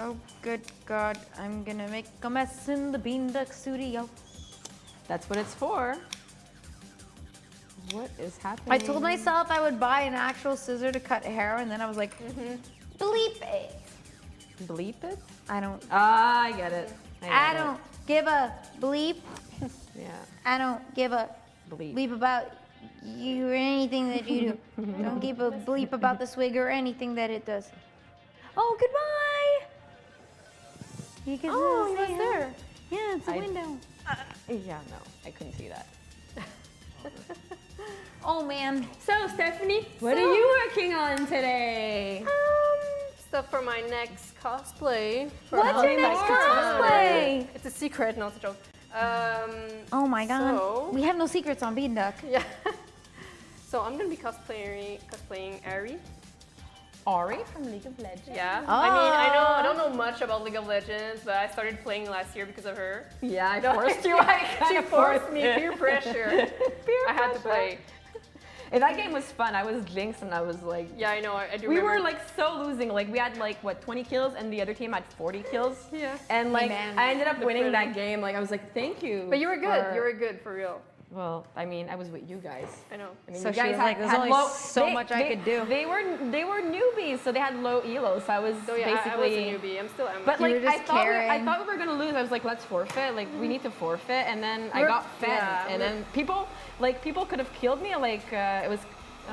Oh, good God. I'm gonna make a mess in the Beanduck Studio. That's what it's for. What is happening? I told myself I would buy an actual scissor to cut hair, and then I was like, bleep it. Bleep it? I don't. Ah, I get it. I get don't give a bleep. it. Yeah, I don't give a bleep. bleep about you or anything that you do. Don't give a bleep about the swig or anything that it does. Oh, goodbye. You can Oh, he say was hi. there. Yeah, it's a I- window. Yeah, no, I couldn't see that. Oh man. So, Stephanie, what are you working on today? Stuff for my next cosplay. For What's your Halloween next Vacation. cosplay? It's a secret, not a joke. Oh my God. So- We have no secrets on Beanduck. Yeah. So I'm gonna be cosplaying Ari. Ari from League of Legends. Yeah. Oh. I mean, I don't know much about League of Legends, but I started playing last year because of her. Yeah, I No, forced you. She forced me, peer pressure. I had to play. And that game was fun. I was Jinx and I was like, Yeah, I know. I do. we remember. were like so losing. Like we had like what 20 kills and the other team had 40 kills. Yeah. And like man. I ended up The winning pretty. that game. Like I was like, thank you. But you were good. for- You were good for real. Well, I mean, I was with you guys. I know. I mean, So you she guys was like, "There's only so much I could do." They were newbies, so they had low elo. So I was So yeah, basically. I was a newbie. I'm still amateur. But You like were just I caring. thought we were gonna lose. I was like, let's forfeit. Like we need to forfeit, and then I We're- got fed, yeah, and then people could have killed me. Like it was.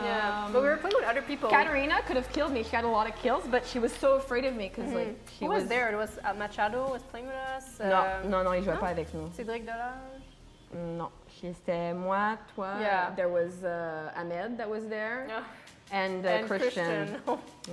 yeah. But we were playing with other people. Katarina could have killed me. She had a lot of kills, but she was so afraid of me because like she Who was there? It was Machado was playing with us. Non, il jouait pas avec nous. Cédric Dollard. Non, c'était moi, toi. Yeah. There was Ahmed that was there, Yeah. and, And Christian.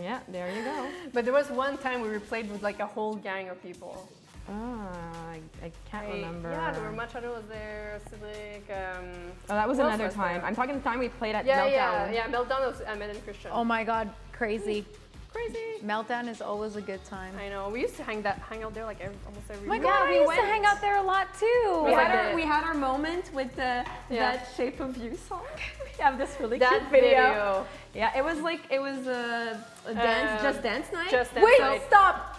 Yeah, there you go. But there was one time we played with like a whole gang of people. I can't remember. Yeah, there were Machado was there, Cédric. Oh, that was who else another was time. there? I'm talking the time we played at Yeah, Meltdown. yeah. Meltdown was Ahmed and Christian. Oh my God, crazy. crazy. Meltdown is always a good time. I know. We used to hang out there like almost every Oh my week. God, Yeah, we we used to went. hang out there a lot too. We had, Yeah. our, we had our moment with the Yeah. that Shape of You song. We have this really That cute video. Yeah, it was a dance, Um, just dance night. Just that Wait, night. stop.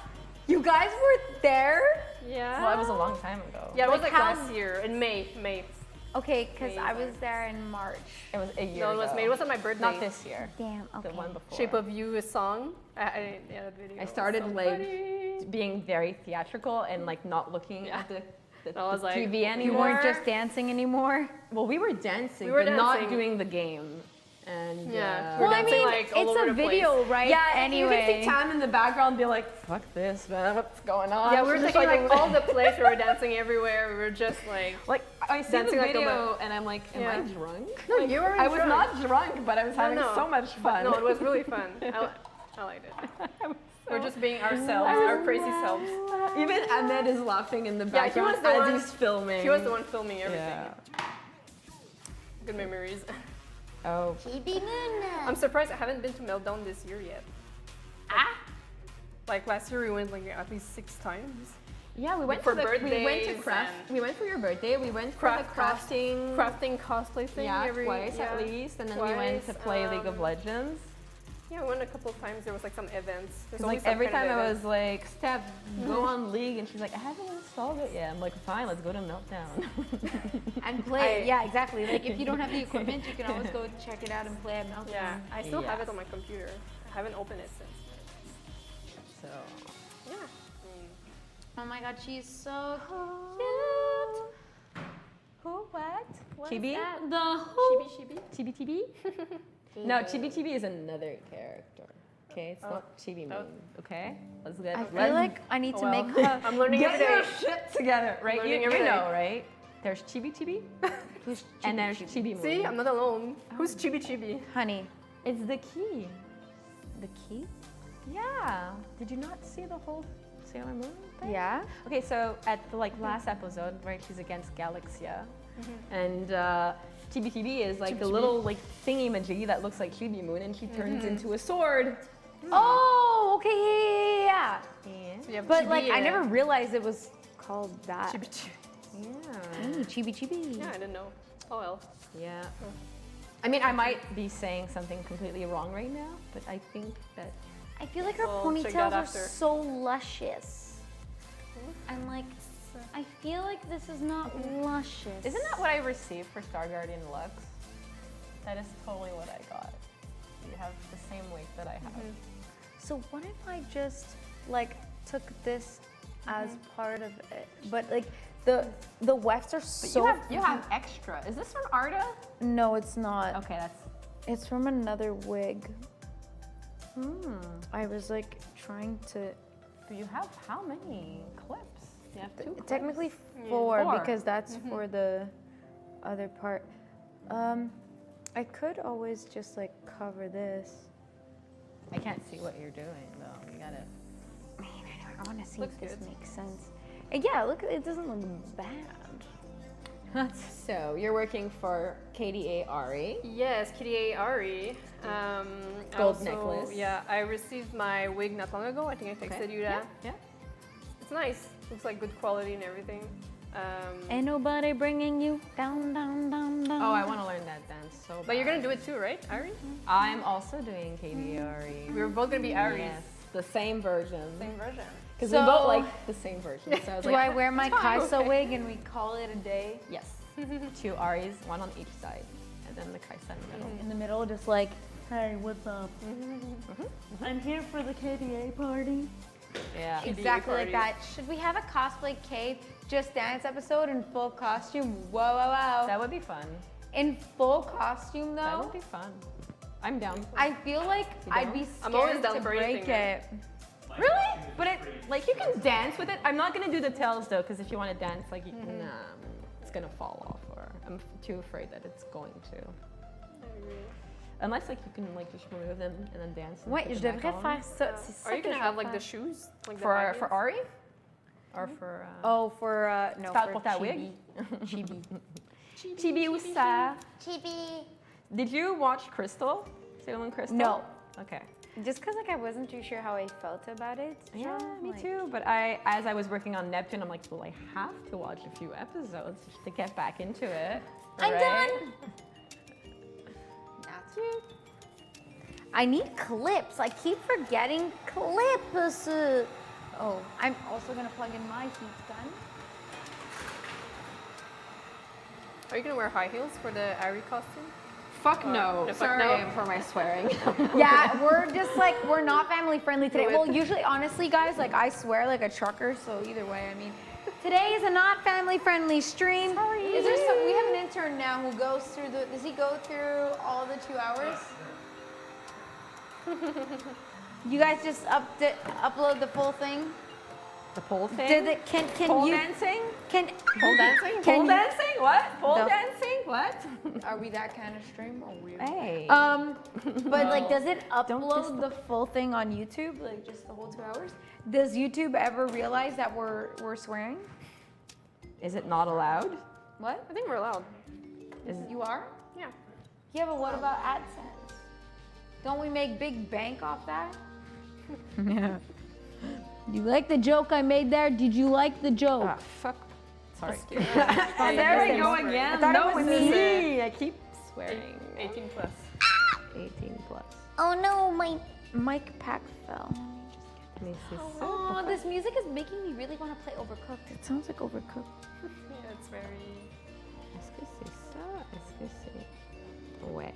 You guys were there? Yeah. Well, it was a long time ago. Yeah, it was Like like how- last year in May. Okay, because I was Amazing. there in March. It was a year No, it was ago. May. It wasn't my birthday. Not this year. Damn, okay. The one before. Shape of You, a song. Yeah, that video. I was started so like funny. being very theatrical and like not looking at the I was like, TV You anymore. weren't just dancing anymore? Well, we were dancing, We were but not dancing. doing the game. And Yeah. Well, We're I dancing, mean, like, all it's over a the place. video, right? yeah, Anyway. you can see Tam in the background and be like, fuck this, man, what's going on? Yeah, we were She's just taking like all the place. We were dancing everywhere. We were just like I see the dancing like a video and I'm like, am I Yeah. drunk? No, Like, you weren't I was drunk. not drunk, but I was having no. so much fun. No, it was really fun. I liked it. We're just being ourselves, our crazy selves. Even Ahmed is laughing in the Yeah, he background was the as one- he's filming. He was the one filming everything. Yeah. Good memories. Oh. I'm surprised I haven't been to Meltdown this year yet. Like last year we went like at least 6 times. Yeah, we went For we went to birthdays craft. and- We went for your birthday. We went for the crafting. Crafting cosplay thing Yeah, every twice at least, and then we went to twice, play League of Legends. Yeah, we went a couple of times. There was like some events. There's Cause always like some every kind time of I event. was like, Steph, go on League, and she's like, I haven't installed it yet. I'm like, fine, let's go to Meltdown. And play. Yeah, exactly. Like if you don't have the equipment, you can always go check it out and play at Meltdown. Yeah, I still have Yes. it on my computer. I haven't opened it since. So. Yeah. Oh my god, she's so cute. Who? What? What's Chibi? that? The who? Chibi. Chibi Chibi? No, Chibi Chibi is another character. Okay, it's not Chibi Moon. Okay, let's get. I feel like I need to well. make her. I'm learning get every your day. shit together, right? learning You every day. know, right? There's Chibi Chibi, Who's and there's Chibi Moon. See, I'm not alone. Who's Chibi? honey? It's the key. The key? Yeah. Did you not see the whole Sailor Moon thing? Yeah. Okay, so at the last episode, right, she's against Galaxia, and TBTB is like the little like thingy majiggy that looks like Chibi Moon, and she turns into a sword. Oh, okay, yeah. So you have But Chibi, like, I never realized it was called that. Chibi. Yeah. Ooh, chibi chibi. Yeah, I didn't know. Oh well. Yeah. I mean, I might be saying something completely wrong right now, but I think that I feel like her We'll check ponytails that are after. so luscious. And like, I feel like this is not luscious. isn't that what I received for Star Guardian Lux? That is totally what I got. You have the same weight that I have. So what if I just like took this as part of it? But like the wefts are But so. you have extra. Is this from Arda? No, it's not. Okay, that's. It's from another wig. I was like trying to. But you have how many clips? You have 2 clips? Technically 4 4. because that's for the other part. I could always just like cover this. I can't see what you're doing though. You gotta. I want to see Looks if this good. makes sense. Yeah, look, it doesn't look bad. So you're working for KDA Ari. Yes, Kitty Ari. Gold necklace. Yeah, I received my wig not long ago. I think I texted you that. Yeah. It's nice. Looks like good quality and everything. Ain't nobody bringing you down, down, down, down. Oh, I want to learn that dance so bad. But you're gonna do it too, right, Ari? I'm also doing KDA Ari. We're both gonna be Aries. Yes, the same version. Same version. Because So- we both like the same version. So I was Do like, I wear my fine, Kaisa okay. wig and we call it a day? Yes. 2 Aris, 1 on each side, and then the Kaisa in the middle. In the middle, just like, hey, what's up? I'm here for the KDA party. Yeah. KDA Exactly like party. that. Should we have a cosplay K Just Dance episode in full costume? Whoa, whoa, whoa. That would be fun. In full costume That though, would be fun. I'm down. I feel like You I'd down? be I'm always scared down to for break anything, it. Really? But it, like, you can dance with it. I'm not gonna do the tails though, because if you want to dance, like, nah, it's gonna fall off, or I'm too afraid that it's going to. I agree. Unless, like, you can like just remove them and then dance. and Ouais, put je them devrais back on. faire ça. C'est ça Are you que gonna je have vais like the faire. shoes, like the For high heels? Ari, or for Oh, for no, Style for pour ta chibi. wig? Chibi. Chibi Usa. Chibi. Did you watch Crystal? Sailor Moon Crystal? No. Okay. Just because like I wasn't too sure how I felt about it. Yeah, so, me like- too. But as I was working on Neptune, I'm like, well, I have to watch a few episodes to get back into it. I'm right? done. That's you. I need clips. I keep forgetting clips. Oh, I'm also gonna plug in my heat gun. Are you gonna wear high heels for the Ari costume? Fuck Or- no. fuck Sorry no. for my swearing. Yeah, we're just like, we're not family friendly today. Do it. Well, usually, honestly, guys, like I swear like a trucker, so either way, I mean, today is a not family friendly stream. Sorry. Is there some, we have an intern intern now who goes through the. Does he go through all the 2 hours? You guys just upload the full thing. The pole thing? Did it? Can pole you? dancing? Can Pole dancing? Can Pole you- dancing? What? Pole No. dancing? What? Are we that kind of stream or weird? Hey. But like, does it Don't upload the full thing on YouTube, like just the whole 2 hours? Does YouTube ever realize that we're swearing? Is it not allowed? What? I think we're allowed. You are? Yeah. Yeah, but what about AdSense? Don't we make big bank off that? Yeah. You like the joke I made there? Did you like the joke? Ah, fuck. Sorry. Oh, There we go again. I thought No, it was it's me. me. I keep swearing. 18 plus. 18 plus. Oh no, my mic pack fell. Mais c'est ça. Oh, this music is making me really want to play Overcooked. It sounds like Overcooked. Yeah, it's very. Est-ce que c'est ça? Est-ce que c'est... Ouais.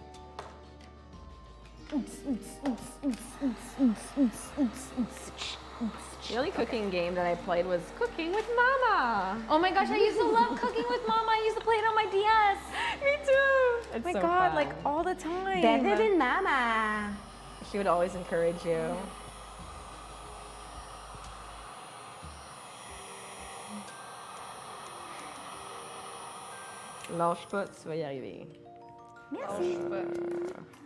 The only cooking game that I played was Cooking with Mama. Oh my gosh, I used to love cooking with Mama. I used to play it on my DS. Me too. It's Oh my so god, fun. like all the time. Better than Mama. She would always encourage you. Lâche pas, tu vas y arriver. Merci. But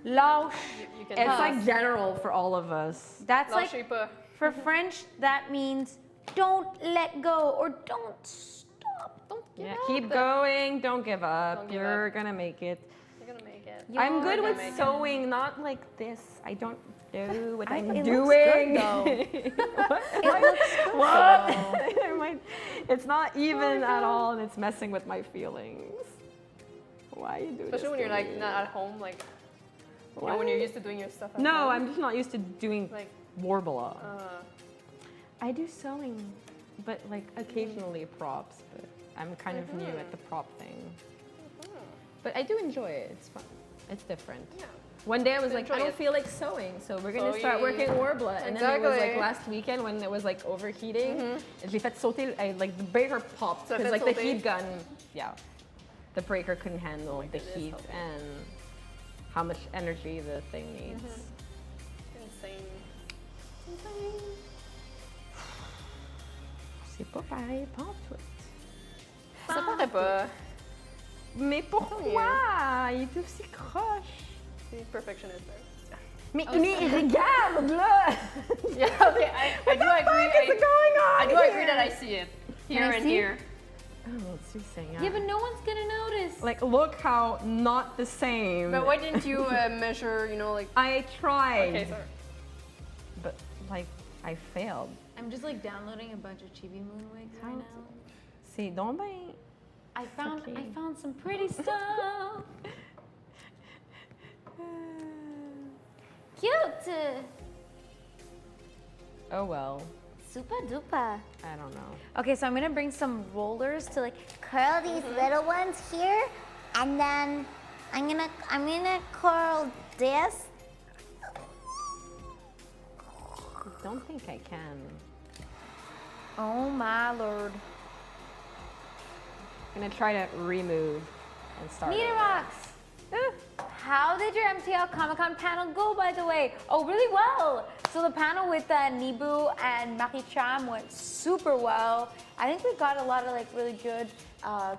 Lâche. you can. It's like general for all of us. That's Lâchez like, pas. for French, that means don't let go or don't stop. Don't give Yeah, up. keep going, don't give up. Don't give You're up. gonna make it. You're gonna make it. I'm good gonna with make it. sewing, not like this. I don't know what I'm it doing. looks good, though. It looks good. What? It's not even at all, and it's messing with my feelings. Why you do this? Especially when you're to like me? not at home, like you know, Why? when you're used to doing your stuff. At No, home. I'm just not used to doing like. Warbler. Uh, I do sewing, but like occasionally props. But I'm kind of new at the prop thing. But I do enjoy it. It's fun. It's different. yeah. One day I was like, I Enjoy don't it. feel like sewing, so we're gonna So start you- working Warbler. And then it was like Exactly. last weekend when it was like overheating. And j'ai fait sauter, like the breaker popped So because fait like the sauter? heat gun, yeah, the breaker couldn't handle the goodness, heat okay. and how much energy the thing needs. Insane. C'est pas pareil, pas en tout. Ça paraît pas. Mais pourquoi? Il est aussi croche. C'est perfectionist there. Mais regarde là! Yeah. Okay. I do agree. What is going on I do here? agree that I see it here I and see? here. Oh, it's just saying. Yeah, but no one's gonna notice. Like, look how not the same. But why didn't you measure? You know, like. I tried, Okay, sorry. but like, I failed. I'm just like downloading a bunch of Chibi Moon wigs right now. C'est donc ben. I found Okay. some pretty stuff. Cute. Oh well, Super duper. I don't know. Okay, so I'm gonna bring some rollers to like curl these little ones here, and then I'm gonna curl this. I don't think I can. Oh my lord. I'm gonna try to remove and start. Meter over. rocks. How did your MTL Comic Con panel go, by the way? Oh, really well. So the panel with Nibu and Maki Cham went super well. I think we got a lot of like really good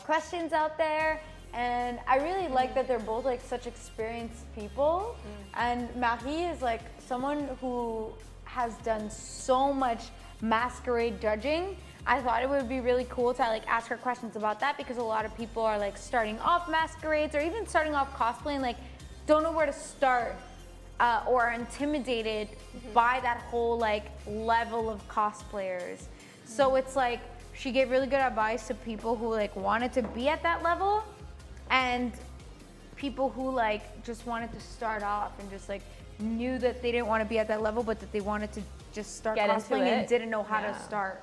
questions out there. And I really like that they're both like such experienced people. And Maki is like someone who has done so much masquerade judging. I thought it would be really cool to like ask her questions about that because a lot of people are like starting off masquerades or even starting off cosplaying, like don't know where to start or are intimidated by that whole like level of cosplayers. So it's like she gave really good advice to people who like wanted to be at that level and people who like just wanted to start off and just like knew that they didn't want to be at that level but that they wanted to just start Get into cosplaying and it. didn't know how Yeah. to start.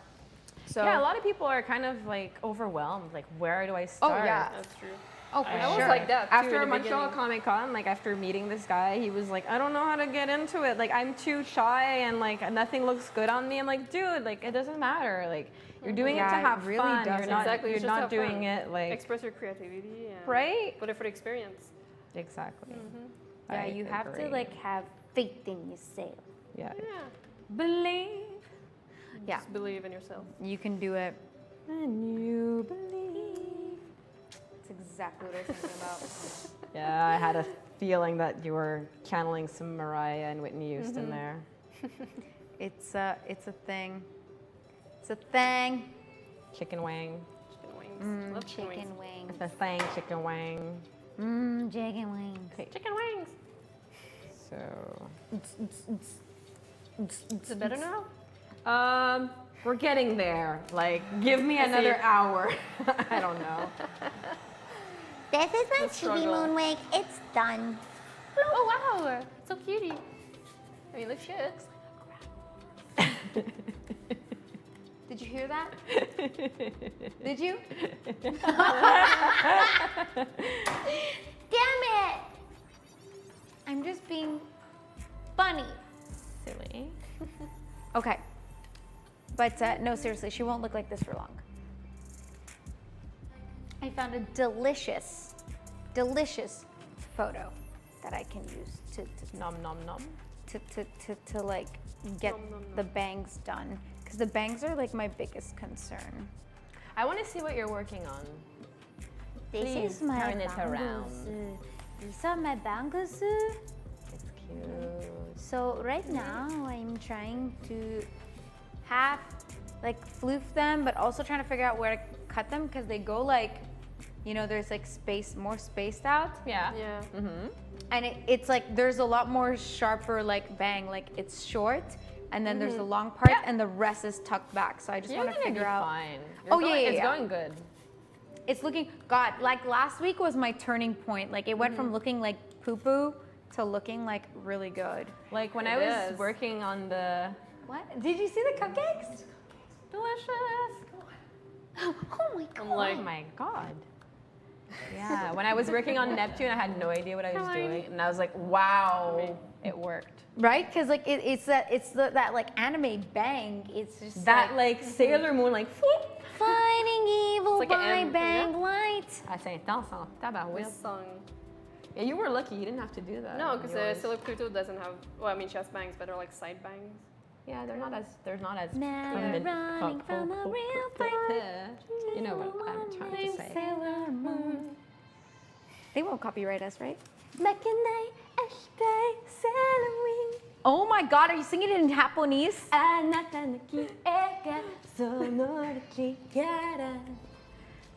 So Yeah, a lot of people are kind of like overwhelmed. Like, where do I start? yeah. That's true. Oh, for I was sure. like that too After in the Montreal beginning. Comic Con, like after meeting this guy, he was like, I don't know how to get into it. Like I'm too shy and like nothing looks good on me. I'm like, dude, like it doesn't matter. Like you're doing Yeah, it to it have really fun. doesn't. You're not, Exactly, you're it's just not have doing fun. it like Express your creativity and right. put it for the experience. Exactly. Yeah, I you have to agree. like have faith in yourself. Yeah. Yeah. Believe. Yeah, Just believe in yourself. you can do it. And you believe. That's exactly what I was thinking about. Yeah, I had a feeling that you were channeling some Mariah and Whitney Houston there. It's a thing. It's a thing. Chicken wing. Chicken wings. Love chicken wings. Chicken wings. It's a thing, chicken wing. Chicken wings. Chicken wings. So, Is it better now? we're getting there. Like, give me another hour. I don't know. This is my The chibi struggle. moon wig. It's done. Oh wow, so cutie. I mean, look shit. Did you hear that? Did you? Damn it! I'm just being funny. Silly. Okay. But no, seriously, she won't look like this for long. I found a delicious, delicious photo that I can use Nom nom nom. to like get Nom, nom, nom. the bangs done. Because the bangs are like my biggest concern. I want to see what you're working on. This Please is my turn it bangles. around. These are my bangles. It's cute. So right now I'm trying to half like floof them, but also trying to figure out where to cut them because they go like, you know, there's like more spaced out, Yeah. Yeah. and it's like there's a lot more sharper like bang, like it's short, and then there's the long part, and the rest is tucked back. So I just You're want to gonna figure be out. fine. Oh, yeah, yeah, It's yeah. going good. It's looking God. Like last week was my turning point. Like it went from looking like poo poo to looking like really good. Like when It I was is. working on the What? Did you see the cupcakes? delicious. Oh my god. I'm like, Oh my god. Yeah, when I was working on Neptune, I had no idea what I was doing, and I was like, "Wow, it worked." Right? Because like it's that like anime bang. It's just That like Sailor Moon, like, whoop. fighting evil It's like by an M, bang yeah. light. Ah, c'est intense, hein? Tabarouette. this song. Yeah, you were lucky. You didn't have to do that. No, because Yours. Sailor Pluto doesn't have. Well, I mean, she has bangs, but they're like side bangs. Yeah, they're not as Now permanent. running from a real fight. You know what I'm trying to say. Sailor Moon. They won't copyright us, right? Makinai eshite Sailor Moon. Oh my God, are you singing it in Japanese?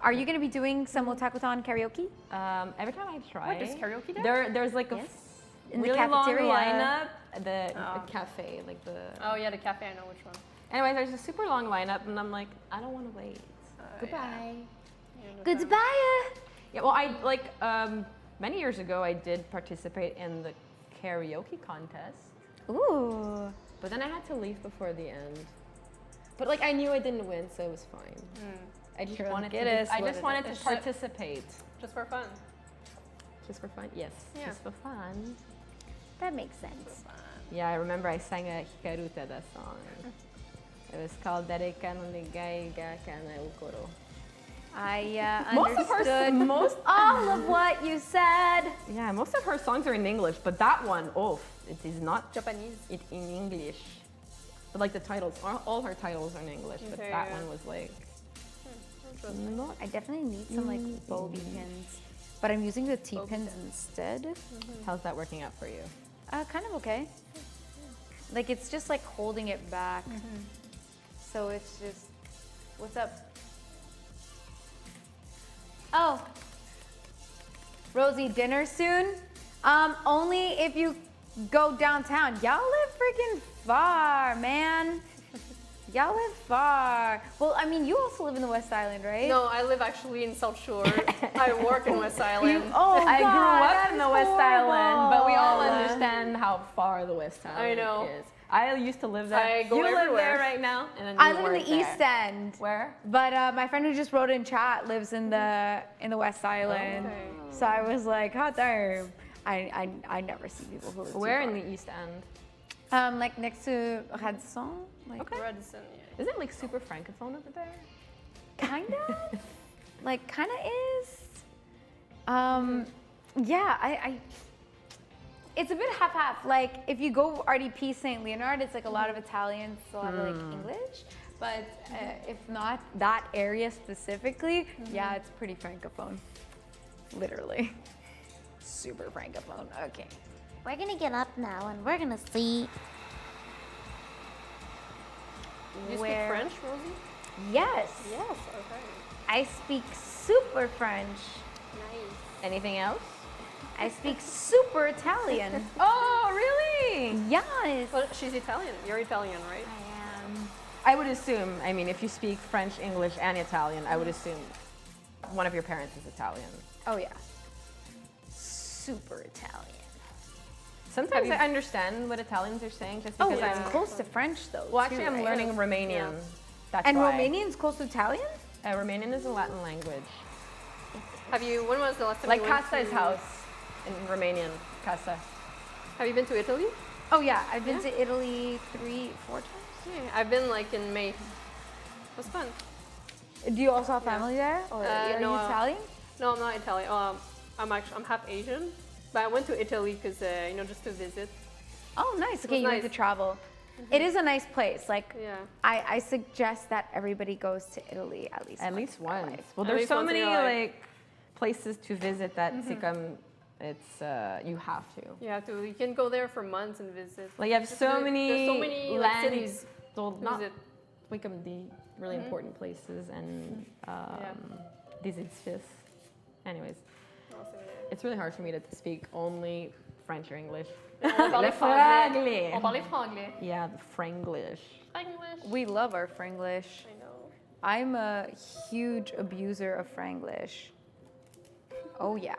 Are you gonna be doing some Otakuton karaoke? Every time I try, What, there's karaoke there? there's like a Yes. In the really long cafeteria. lineup. The Oh. cafe, like the. Oh yeah, the cafe. I know which one. Anyway, there's a super long lineup, and I'm like, I don't want to wait. Goodbye. Yeah, Goodbye. Yeah, well, I like many years ago, I did participate in the karaoke contest, Ooh. but then I had to leave before the end. But like, I knew I didn't win, so it was fine. I just Sure, wanted to. it is I what just it wanted is. to participate, Just for fun. just for fun. Yes, Yeah. just for fun. That makes sense. Yeah, I remember I sang a Hikaru Tada song. It was called Dareka no Negai ga Kana Ukoro. I Most of her- understood most- all of what you said. Yeah, most of her songs are in English, but that one, oh, it is not Japanese. it in English. But like the titles, all her titles are in English, but Okay, that yeah. one was like Interesting. not. I definitely need some like Bobby pins, but I'm using the T pins instead. How's that working out for you? Kind of okay. Like it's just like holding it back. So it's just, what's up? Oh, Rosie, dinner soon? Only if you go downtown. Y'all live freaking far, man. Y'all live far. Well, I mean, you also live in the West Island, right? No, I live actually in South Shore. I work in West Island. Oh, I God, grew up that in is the West Island, but we all horrible. understand how far the West Island know. is. I used to live there. I go you live there everywhere. right now, and then I you live in work the there. East End. Where? But my friend who just wrote in chat lives in the West Island. Okay. So I was like, hot darn. I never see people who live too Where far. in the East End? Like next to Radisson. Like Radisson, yeah. Is it like super francophone over there? kind of. Like kind of is. Yeah, I it's a bit half-half. Like if you go RDP St. Leonard, it's like a lot of Italians, a lot of like English. But if not that area specifically, yeah, it's pretty francophone. Literally. Super francophone. Okay. We're gonna get up now and we're gonna see. You Where- speak French, Rosie? Yes. Yes, okay. I speak super French. Nice. Anything else? I speak super Italian. Oh, really? Yes. Well, she's Italian. You're Italian, right? I am. I would assume, I mean, if you speak French, English, and Italian, I would assume one of your parents is Italian. Oh yeah. Super Italian. Sometimes I understand what Italians are saying just Oh, because it's I'm... close to French though. Well, actually, too, I'm right? learning Romanian. That's And why. Romanian's close to Italian? Romanian is a Latin language. When was the last time Like you went casa is to- house in Romanian. Casa. Have you been to Italy? Oh yeah, I've been to Italy 3-4 times. Yeah, I've been like in May. It was fun. Do you also have family there, or are no, you Italian? No, I'm not Italian. I'm half Asian, but I went to Italy because just to visit. Oh, nice. Okay, was you went nice. to travel. It is a nice place. Like, Yeah. I suggest that everybody goes to Italy at least. At least in their once. life. Well, At there's least so once in many your life. like places to visit that it's you have to. You can go there for months and visit. Like you have Just so to- many, there's so many like, land- cities well, to not visit. like the really important places and these edifices. Anyways, it's really hard for me to speak only French or English. On parlait Le franglais. franglais. On parlait franglais. Yeah, the Franglish. Franglish. We love our Franglish. I know. I'm a huge abuser of Franglish. Oh yeah.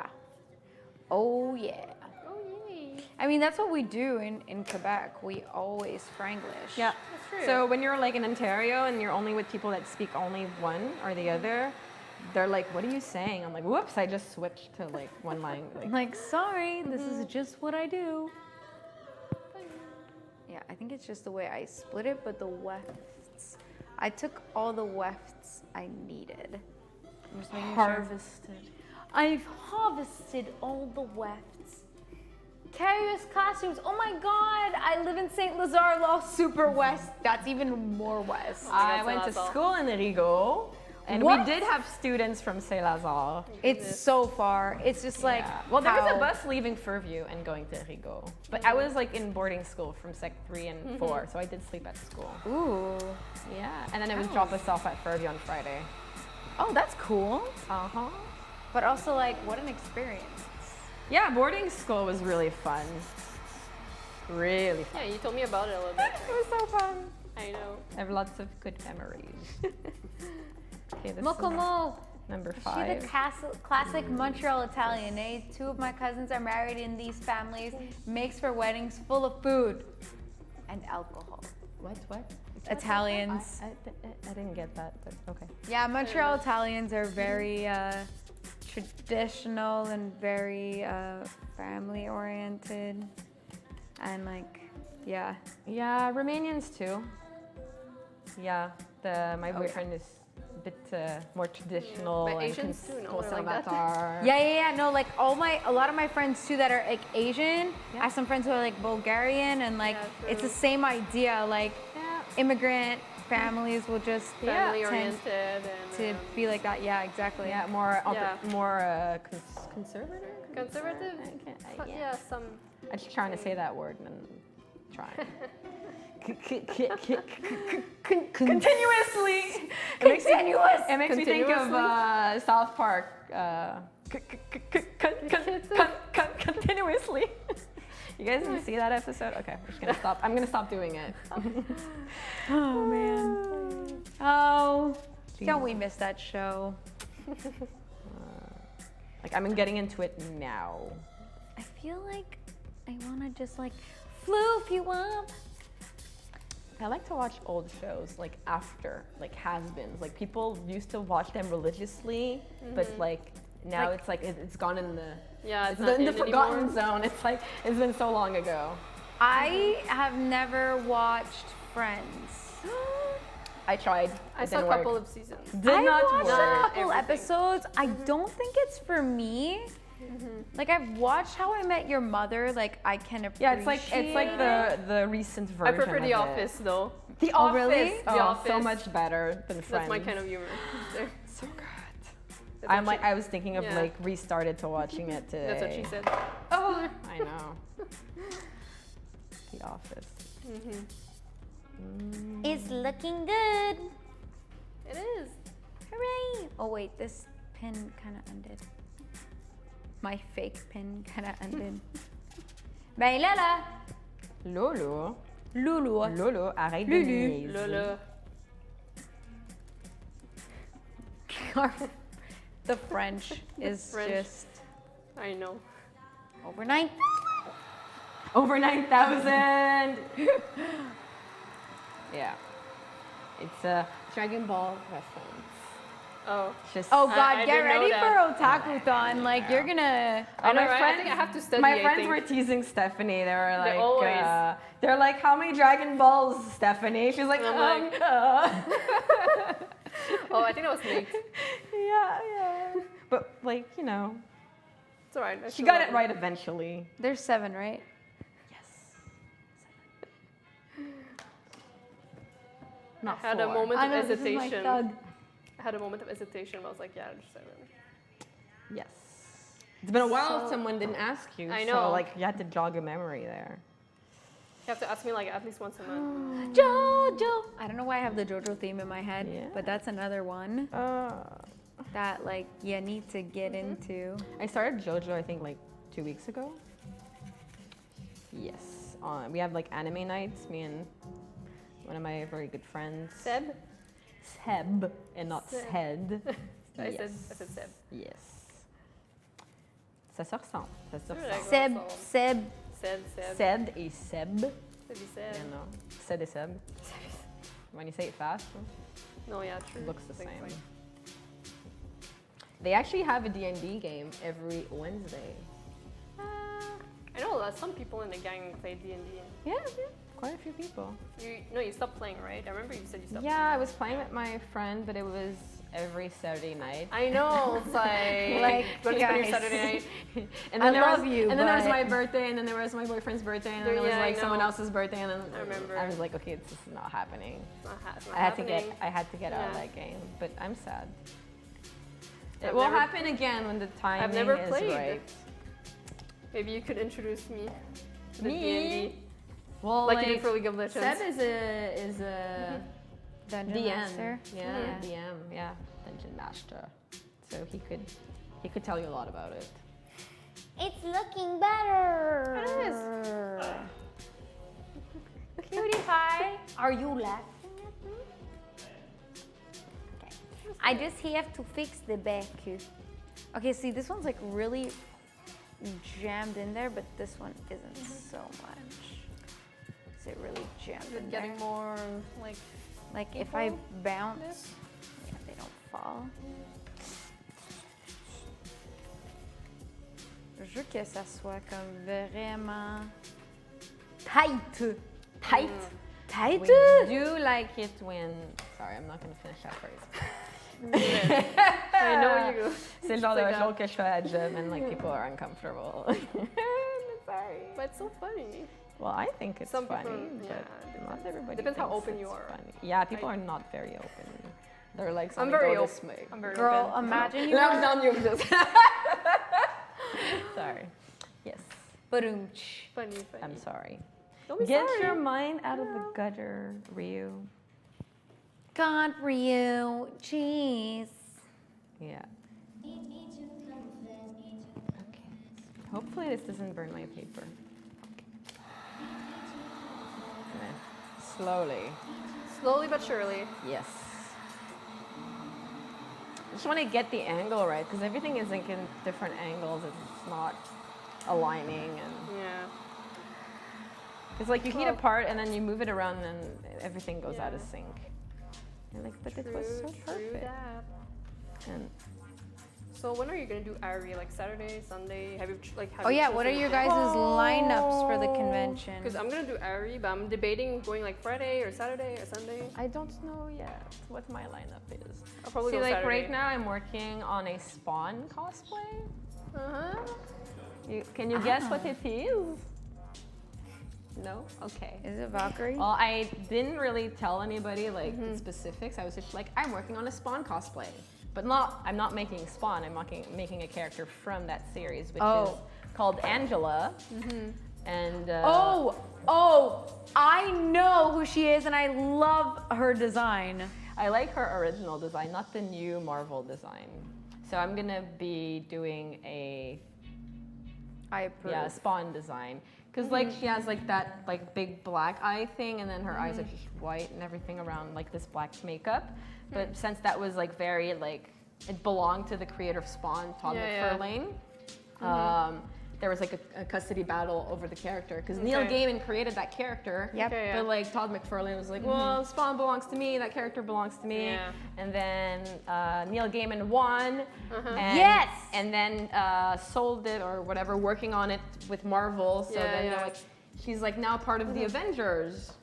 Oh yeah. Oh yay. I mean, that's what we do in Quebec. We always Franglish. Yeah. That's true. So when you're like in Ontario and you're only with people that speak only one or the other, they're like, "What are you saying?" I'm like, "Whoops! I just switched to like one line." I'm like, sorry, this is just what I do. Yeah, I think it's just the way I split it, but the wefts, I took all the wefts I needed. I'm just making Harvested. I've harvested all the wefts. Curious costumes. Oh my God! I live in Saint Lazare, Law, super west. That's even more west. I God, went to Saint-Lazare. school in Rigaud, and What? we did have students from Saint Lazare. It's so far. It's just like Yeah. Well, there was a how- bus leaving Fairview and going to Rigaud, but I was like in boarding school from Sec 3 and 4, so I did sleep at school. Ooh. Yeah, and then it would drop us off at Fairview on Friday. Oh, that's cool. Uh huh. But also, like, what an experience. Yeah, boarding school was really fun. Really fun. Yeah, you told me about it a little bit. It was so fun. I know. I have lots of good memories. Okay, this Mokomo. is number She 5. the classic Montreal Italian, eh? 2 of my cousins are married in these families. Makes for weddings full of food and alcohol. What? Italians. I didn't get that, but okay. Yeah, Montreal Italians are very traditional and very family oriented. And like, yeah. Yeah, Romanians too. Yeah, my boyfriend is a bit more traditional But and Asians too, no? They're like that. conservateur. Yeah. No, like a lot of my friends too that are like Asian. I have some friends who are like Bulgarian, and like Yeah, it's the true. same idea. Like Yeah. immigrant families will just Family tend oriented to and be like that. Yeah, exactly. Yeah, more Yeah. conservative. conservative. Yeah, some. I'm just trying to say that word and trying. Continuously. Continuous. It makes me think of South Park. Continuously. You guys didn't see that episode? Okay, I'm just gonna stop. I'm gonna stop doing it. Oh man. Oh, don't we miss that show? Like I'm getting into it now. I feel like I wanna just like floof you up, I like to watch old shows like after, like has-beens. Like people used to watch them religiously, but like now Like- it's like it's gone in the Yeah, it's not in the in forgotten anymore. zone. It's like it's been so long ago. I have never watched Friends. I tried. I It saw a didn't work. couple of seasons. Did I not watched work. a couple Everything. episodes. I don't think it's for me. Like I've watched How I Met Your Mother. Like I can appreciate. Yeah, it's like the recent I version. prefer The of it. Office though. The Oh, Office. really? Oh, The so Office. much better than Friends. That's my kind of humor. So good. That's I'm what like she- I was thinking of yeah. like restarted to watching it today. That's what she said. Oh, I know. The Office. It's looking good. It is. Hooray! Oh wait, this pin kind of ended. My fake pin kind of ended. Ben là là, Lolo. Loulou. Lolo, arrête de Lulu. niaiser. Lola. The French is French. just I know. overnight. Over 9,000. Yeah. It's a Dragon Ball reference. Oh. Just Oh I God, get didn't know ready that. for Otaku-thon. Like you're gonna. I know, my right? I friends- think I have to study. my I friends think. were teasing Stephanie. They were like, always- they're like, how many Dragon Balls, Stephanie? She's like, And I'm like- Oh, I think that was Nate. yeah. But like, you know, It's alright. I she still got love it right eventually. There's 7, right? Not I had a 4. moment I of know, this is my hesitation. thug. I had a moment of hesitation, but I was like, yeah, just 7. Yes. It's been a while So- someone didn't ask you. I So know. like you had to jog a memory there. You have to ask me like at least once a month. Jojo. I don't know why I have the JoJo theme in my head, Yeah. but that's another one that like you need to get into. I started JoJo I think like 2 weeks ago. Yes. We have like anime nights, me and one of my very good friends. Seb? Seb and not Seb. Sed. I Yes. said Seb. Yes. Ça se ressemble. Ça se Sure, ressemble. like- Seb, Seb. Seb. Sed et Seb. Seb. Seb. You know, Sed et Seb. When you say it fast, No, yeah, true. it looks the Things same. like- They actually have a D&D game every Wednesday. I know some people in the gang play D&D. Yeah, quite a few people. You stopped playing, right? I remember you said you stopped. Yeah, I was playing with my friend, but it was every Saturday night. I know. It's like Like, when it's guys. Saturday night. And I there love was, you, And then there was but- my birthday, and then there was my boyfriend's birthday, and then there was Yeah, I like someone know. else's birthday, and then I remember. I was like, okay, this is not happening. It's not I had to happening. get out of Yeah. that game, but I'm sad. It I've will never- happen again when the timing never is played. right. Maybe you could introduce me to the Me? D&D, Well, like you did for League of Legends. Seb is a Dungeon DM. Master. Yeah, Yeah. DM. Yeah, Dungeon Master. So he could tell you a lot about it. It's looking better. It is. Cutie pie. Are you laughing at me? Okay. I just have to fix the back. Okay, see, this one's like really jammed in there, but this one isn't so much. Is it really jammed Is it in getting there? more like? Like if I equal? bounce, yeah, they don't fall. Je veux que ça soit comme vraiment tight. Tight. Tight. We do like it when. Sorry, I'm not gonna finish that phrase. I know you. C'est le genre like de that. joke que je fais à job and like people are uncomfortable. Sorry. But it's so funny. Well, I think it's Some funny, people- but yeah, not everybody. Depends how thinks open you it's are. Funny. Yeah, people I- are not very open. They're like, I'm "Something very go open. this way." I'm very Girl, open. imagine you Lock were... down your just. Sorry. Yes. Ba-doom-tsh. Funny. I'm sorry. Don't be Get sorry. your mind out of the gutter, Ryou. God, Ryou. Jeez. Yeah. Okay. Hopefully this doesn't burn my paper. And then slowly. Slowly but surely. Yes. I just want to get the angle right because everything is like in different angles. It's not aligning and Yeah. Because like you heat a part and then you move it around and everything goes out of sync. You're like, but it was so perfect. That. And So when are you gonna do Ari? Like Saturday, Sunday? Have you like? Oh yeah, what are your guys' lineups for the convention? Because I'm gonna do Ari, but I'm debating going like Friday or Saturday or Sunday. I don't know yet what my lineup is. I'll probably See, go like Saturday. right now I'm working on a Spawn cosplay. Uh-huh. Can you guess what it is? No? Okay. Is it Valkyrie? Well, I didn't really tell anybody like the specifics. I was just like, I'm working on a Spawn cosplay. But I'm not making Spawn, I'm making a character from that series, which is called Angela. And I know who she is and I love her design. I like her original design, not the new Marvel design. So I'm gonna be doing a Spawn design. Because like she has like that like big black eye thing, and then her eyes are just white and everything around like this black makeup. But since that was like very like it belonged to the creator of Spawn, Todd McFarlane, there was like a custody battle over the character because Neil Gaiman created that character. Yep. But like Todd McFarlane was like, well, Spawn belongs to me. That character belongs to me. Yeah. And then Neil Gaiman won. And, Yes! And then sold it or whatever, working on it with Marvel. So then they're like, she's like now part of the Avengers.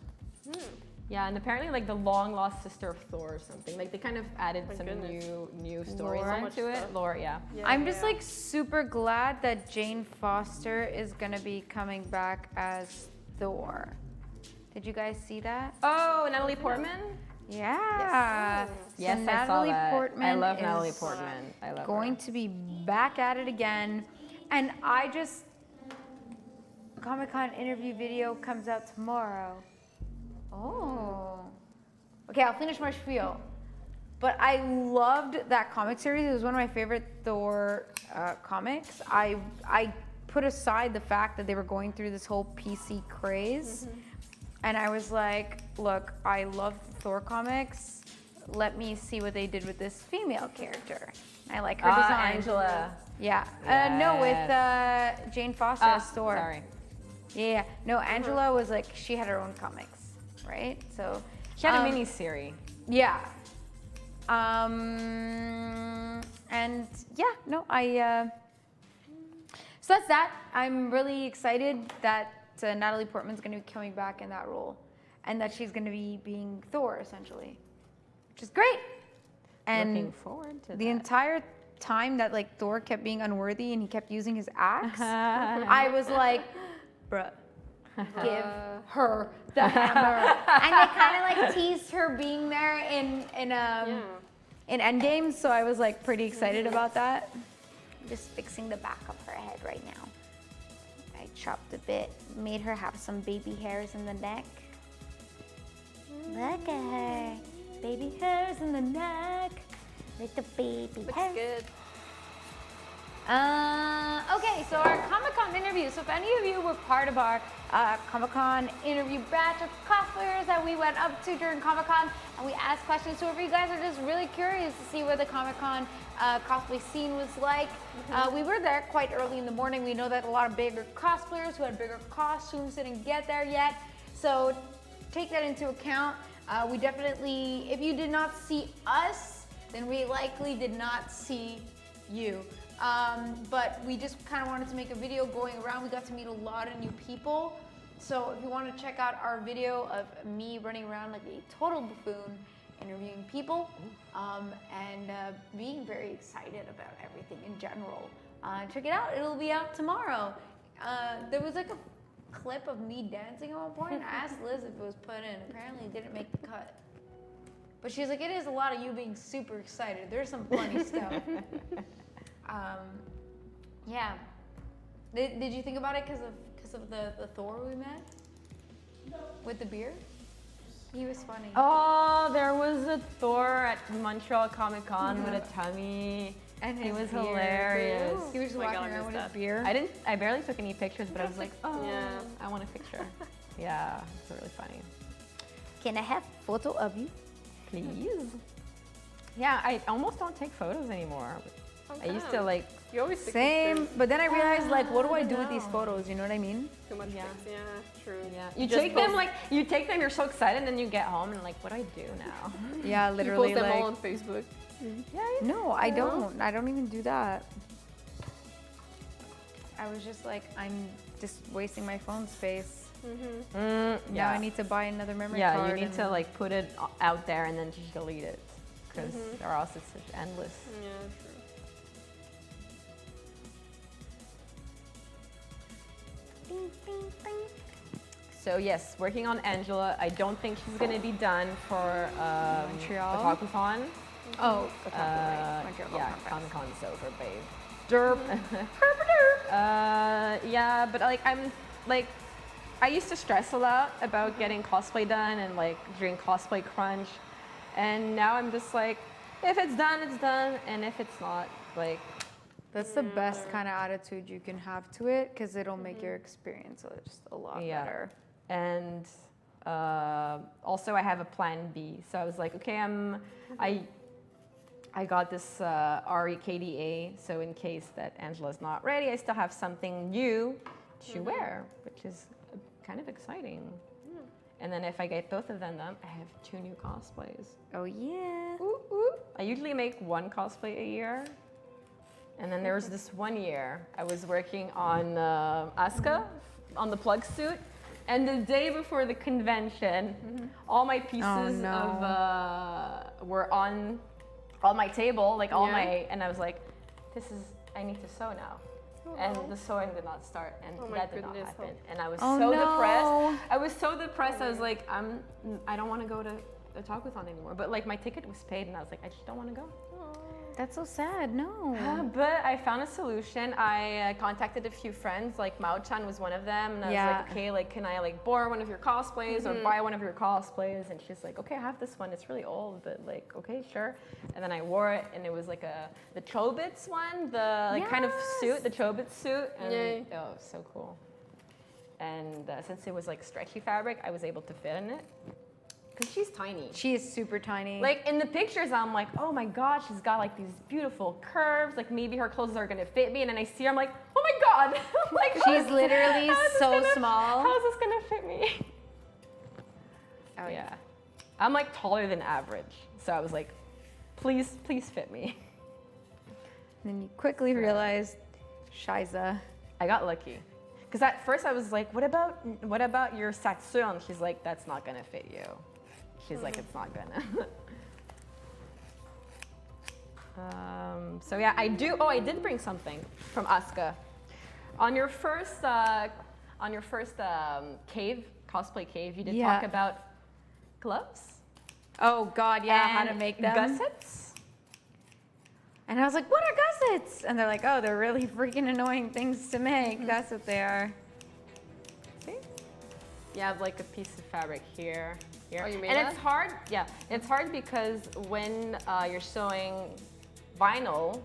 Yeah, and apparently like the long lost sister of Thor or something. Like they kind of added some new stories Lore. onto it. Lore, yeah. I'm just like super glad that Jane Foster is gonna be coming back as Thor. Did you guys see that? Oh, Natalie Portman? Yeah. Yes, So I saw Natalie that. Portman I love is Natalie Portman. I love going her. to be back at it again. And Comic-Con interview video comes out tomorrow. Oh. Okay, I'll finish my spiel. But I loved that comic series. It was one of my favorite Thor comics. I put aside the fact that they were going through this whole PC craze. And I was like, look, I love Thor comics. Let me see what they did with this female character. I like her design. Angela. Yeah. No, with Jane Foster as Thor. Sorry. Yeah. No, Angela was like, she had her own comics, right? So She had a mini series. yeah. And yeah, no, so that's that. I'm really excited that Natalie Portman's going to be coming back in that role, and that she's going to be being Thor essentially, which is great. And Looking forward to the that. entire time that like Thor kept being unworthy and he kept using his axe, I was like, bruh, give her the hammer. And they kind of like teased her being there in Endgame, so I was like pretty excited about that. I'm just fixing the back of her head right now. I chopped a bit, made her have some baby hairs in the neck. Look at her, baby hairs in the neck. Little baby Looks hair. good. Okay, so our Comic-Con interview. So if any of you were part of our Comic-Con interview batch of cosplayers that we went up to during Comic-Con, and we asked questions to, if you guys are just really curious to see what the Comic-Con cosplay scene was like, we were there quite early in the morning. We know that a lot of bigger cosplayers who had bigger costumes didn't get there yet. So take that into account. We definitely, if you did not see us, then we likely did not see you. But we just kind of wanted to make a video going around. We got to meet a lot of new people. So if you want to check out our video of me running around like a total buffoon, interviewing people, and being very excited about everything in general, check it out. It'll be out tomorrow. There was like a clip of me dancing at one point. I asked Liz if it was put in. Apparently it didn't make the cut. But she's like, it is a lot of you being super excited. There's some funny stuff. Yeah. Did you think about it because of the Thor we met? No. With the beard? He was funny. Oh, there was a Thor at Montreal Comic Con with a tummy. And He his was beard. hilarious. He was just Oh my walking God, I around with missed his that. beard. I barely took any pictures, but I was like, oh, Yeah. I want a picture. Yeah, it's really funny. Can I have photo of you? Please. Yeah, I almost don't take photos anymore. I used to like, You always take Same, pictures. but then I realized like, what do I do I with these know. photos? You know what I mean? Too much Yeah. things. Yeah, true. yeah. You Just take them post- like, you take them, you're so excited, and then you get home and like, what do I do now? Yeah, You literally. post them Like, all on Facebook. no, I don't. I don't even do that. I was just like, I'm just wasting my phone space. Now I need to buy another memory Yeah, card. you need and- to like put it out there and then just delete it, because or else it's such endless. Yeah, true. Bing, bing, bing. So yes, working on Angela. I don't think she's gonna be done for Montreal? Otaku-Con. Oh, Yeah, Comic-Con's over, babe. Derp. Yeah, but like I used to stress a lot about getting cosplay done and like during cosplay crunch, and now I'm just like, if it's done, it's done, and if it's not, like, That's the best kind of attitude you can have to it, because it'll make your experience just a lot yeah. better. And also I have a plan B. So I was like, okay, I got this REKDA, so in case that Angela's not ready, I still have something new to wear, which is kind of exciting. And then if I get both of them done, I have 2 new cosplays. Oh yeah. Ooh, ooh. I usually make 1 cosplay a year. And then there was this one year I was working on Asuka on the plug suit. And the day before the convention, all my pieces were on my table, like all my, and I was like, I need to sew now. And the sewing did not start, and Oh my that did not goodness. happen. And I was Oh, so no. depressed. I was so depressed. I was like, I don't want to go to Otaku-Con anymore. But like my ticket was paid, and I was like, I just don't want to go. That's so sad. No. But I found a solution. I contacted a few friends, like Mao-chan was one of them, and I was like, okay, like, can I like borrow one of your cosplays or buy one of your cosplays? And she's like, okay, I have this one. It's really old, but like, okay, sure. And then I wore it, and it was like the Chobits one, the like kind of suit, the Chobits suit, and Yay. oh, it was so cool. And since it was like stretchy fabric, I was able to fit in it. Because she's tiny. She is super tiny. Like in the pictures, I'm like, oh my God, she's got like these beautiful curves. Like maybe her clothes are gonna fit me. And then I see her, I'm like, oh my God. I'm like, she's literally so small. How's this gonna fit me? Oh yeah. I'm like taller than average. So I was like, please fit me. And then you quickly realized, Shiza. I got lucky. Because at first I was like, what about your Satsui? She's like, that's not gonna fit you. She's like, it's not gonna. So yeah, I did bring something from Asuka. On your first cave, cosplay cave, you did talk about gloves. Oh God, yeah, how to and make them. gussets. And I was like, what are gussets? And they're like, oh, they're really freaking annoying things to make. That's what they are. See? You have like a piece of fabric here. Oh, you made and that? it's hard. Yeah, it's hard because when you're sewing vinyl,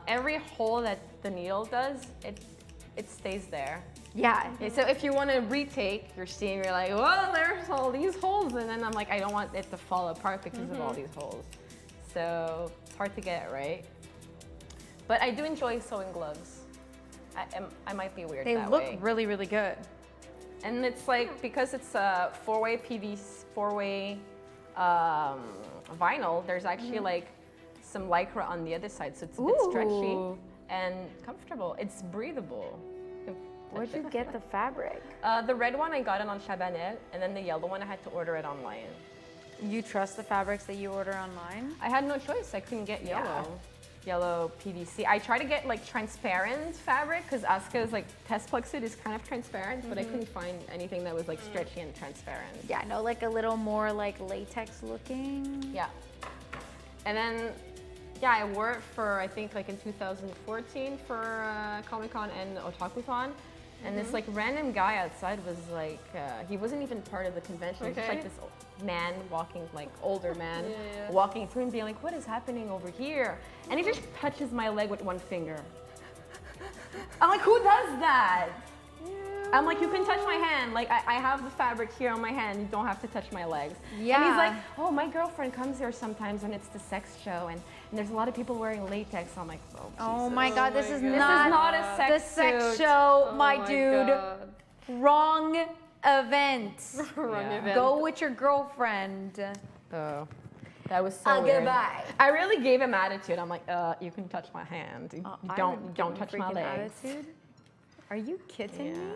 every hole that the needle does, it stays there. Yeah. Okay, so if you want to retake your seam, you're like, well, there's all these holes, and then I'm like, I don't want it to fall apart because of all these holes. So it's hard to get it right. But I do enjoy sewing gloves. I might be weird They that look way. really, really good. And it's like, because it's a four-way vinyl, there's actually like some lycra on the other side, so it's a bit stretchy Ooh. and comfortable. It's breathable. Where'd you get the fabric? The red one, I got it on Chabanel, and then the yellow one, I had to order it online. You trust the fabrics that you order online? I had no choice. I couldn't get Yeah. yellow PVC. I tried to get like transparent fabric because Asuka's like test plug suit is kind of transparent, but I couldn't find anything that was like stretchy and transparent. Yeah, no, like a little more like latex looking. Yeah. And then, yeah, I wore it for, I think like in 2014 for Comic-Con and Otaku-Con. And this like random guy outside was like, he wasn't even part of the convention. He was just Okay. like this man walking, like older man, Yeah. walking through and being like, what is happening over here? And he just touches my leg with one finger. I'm like, who does that? I'm like, you can touch my hand. Like, I have the fabric here on my hand. You don't have to touch my legs. Yeah. And he's like, oh, my girlfriend comes here sometimes when it's the sex show, and there's a lot of people wearing latex. I'm like, oh, Oh Jesus. my God, this my is God. not a the sex sex suit. show, Oh my dude. God. Wrong event. Wrong Yeah. event. Go with your girlfriend. Oh, that was so weird. Goodbye. I really gave him attitude. I'm like, you can touch my hand. You I don't would give him touch my freaking legs. attitude. Are you kidding Yeah. me?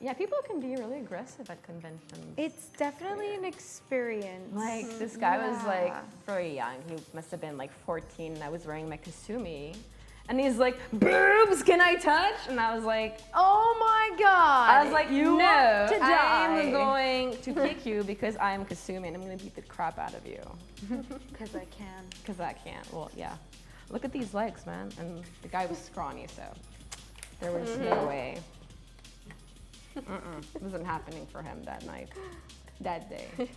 Yeah, people can be really aggressive at conventions. It's definitely an experience. Like, this guy was like Yeah. very young. He must have been like 14, and I was wearing my kasumi. And he's like, boobs, can I touch? And I was like, oh my God. I was like, you no, want to die. I'm going to kick you because I'm kasumi, and I'm gonna beat the crap out of you. Because I can. Because I can't. Well, yeah. Look at these legs, man. And the guy was scrawny, so there was no way. It wasn't happening for him that night, that day.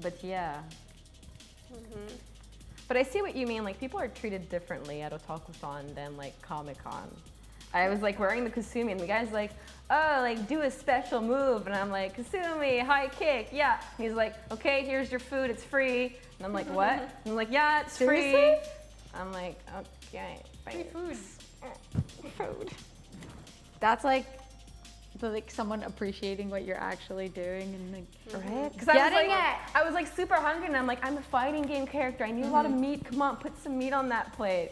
But yeah. But I see what you mean. Like, people are treated differently at Otaku-con than like Comic-Con. I was like wearing the kasumi, and the guy's like, oh, like do a special move, and I'm like, kasumi, high kick, yeah. And he's like, okay, here's your food, it's free. And I'm like, what? And I'm like, yeah, it's free. Seriously? I'm like, okay, Free food. food. That's like someone appreciating what you're actually doing and like Right? Because Getting I was like super hungry, and I'm like, I'm a fighting game character. I need a lot of meat. Come on, put some meat on that plate.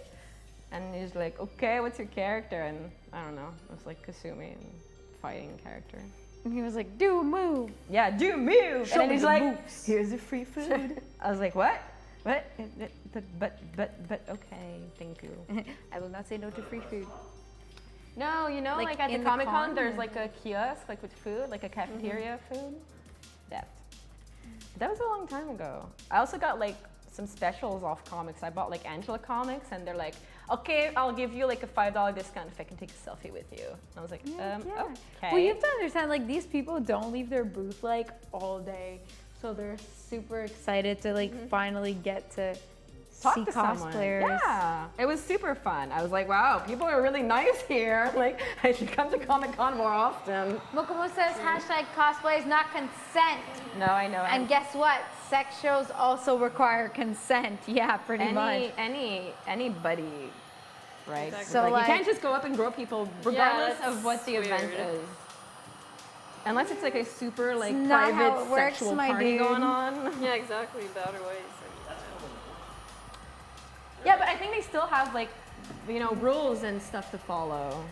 And he's like, okay, what's your character? And I don't know. It was like Kasumi and fighting character. and he was like, do a move. Yeah, do move. Show And then me he's the like, moves. here's a free food. I was like, what? What? But okay, thank you. I will not say no to free food. No, you know, Like like at the in the Comic-Con, con? there's like a kiosk, like with food, like a cafeteria food. That was a long time ago. I also got like some specials off comics. I bought like Angela comics, and they're like, okay, I'll give you like a $5 discount if I can take a selfie with you. And I was like, Yeah. okay. Well, you have to understand, like, these people don't leave their booth like all day, so they're super excited to like finally get to Talk see to someone. cosplayers. Yeah, it was super fun. I was like, wow, people are really nice here. Like, I should come to Comic-Con more often. Mokumo says hashtag cosplay is not consent. No, I know. And guess what? Sex shows also require consent. Yeah, pretty much. Anybody, right? Exactly. So, like, like- you can't just go up and grope people regardless that's of what the event weird. is. Unless it's like a super like It's not how private it works, sexual my party dude. going on. Yeah, exactly. The other way. Yeah, but I think they still have like, you know, rules and stuff to follow.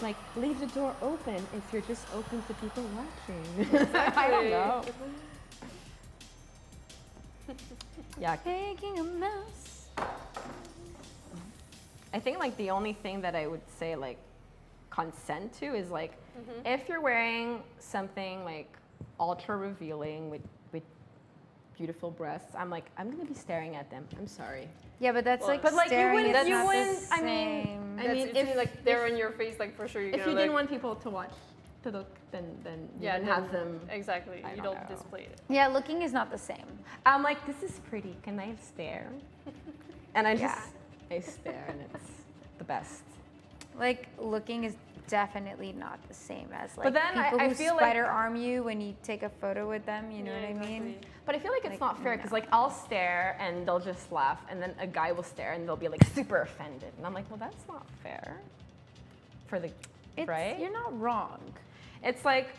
Like, leave the door open if you're just open to people watching. I don't know. Yeah, Taking a mouse. I think like the only thing that I would say like consent to is like if you're wearing something like ultra revealing with beautiful breasts, I'm like, I'm gonna be staring at them. I'm sorry. Yeah, but that's like But, like, you staring wouldn't- is you not the wouldn't- I mean, same. I mean, It's if like they're on your face, like for sure you're if gonna you look. didn't want people to watch, to look, then you yeah, wouldn't then- have them. Exactly. I You don't don't know. display it. Yeah, looking is not the same. I'm like, this is pretty. Can I stare? And I just Yeah. I stare, and it's the best. Like, looking is definitely not the same as like But then people I who feel like- spider arm you when you take a photo with them. You know Yeah, what I mean? exactly. But I feel like it's Like, not fair because no. like I'll stare and they'll just laugh, and then a guy will stare and they'll be like super offended, and I'm like, well, that's not fair. For the right? You're not wrong. It's like,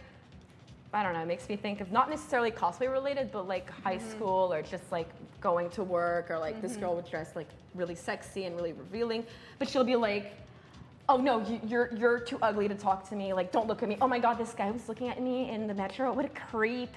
I don't know, it makes me think of not necessarily cosplay related, but like high school or just like going to work, or like this girl would dress like really sexy and really revealing, but she'll be like, oh no, you're too ugly to talk to me, like don't look at me. Oh my God, this guy was looking at me in the metro, what a creep.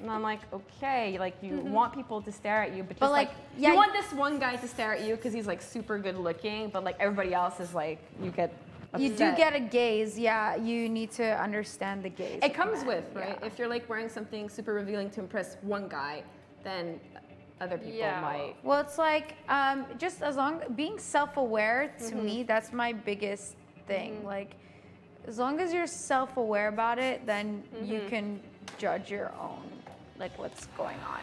And I'm like, okay, like you want people to stare at you, but just like, like yeah, you want this one guy to stare at you because he's like super good looking, but like everybody else is like, you get You do upset. get a gaze. Yeah, you need to understand the gaze. It of comes men, with, right? yeah. If you're like wearing something super revealing to impress one guy, then other people Yeah. might. Well, it's like just as long being self-aware to me, that's my biggest thing. Like, as long as you're self-aware about it, then you can judge your own. like what's going on.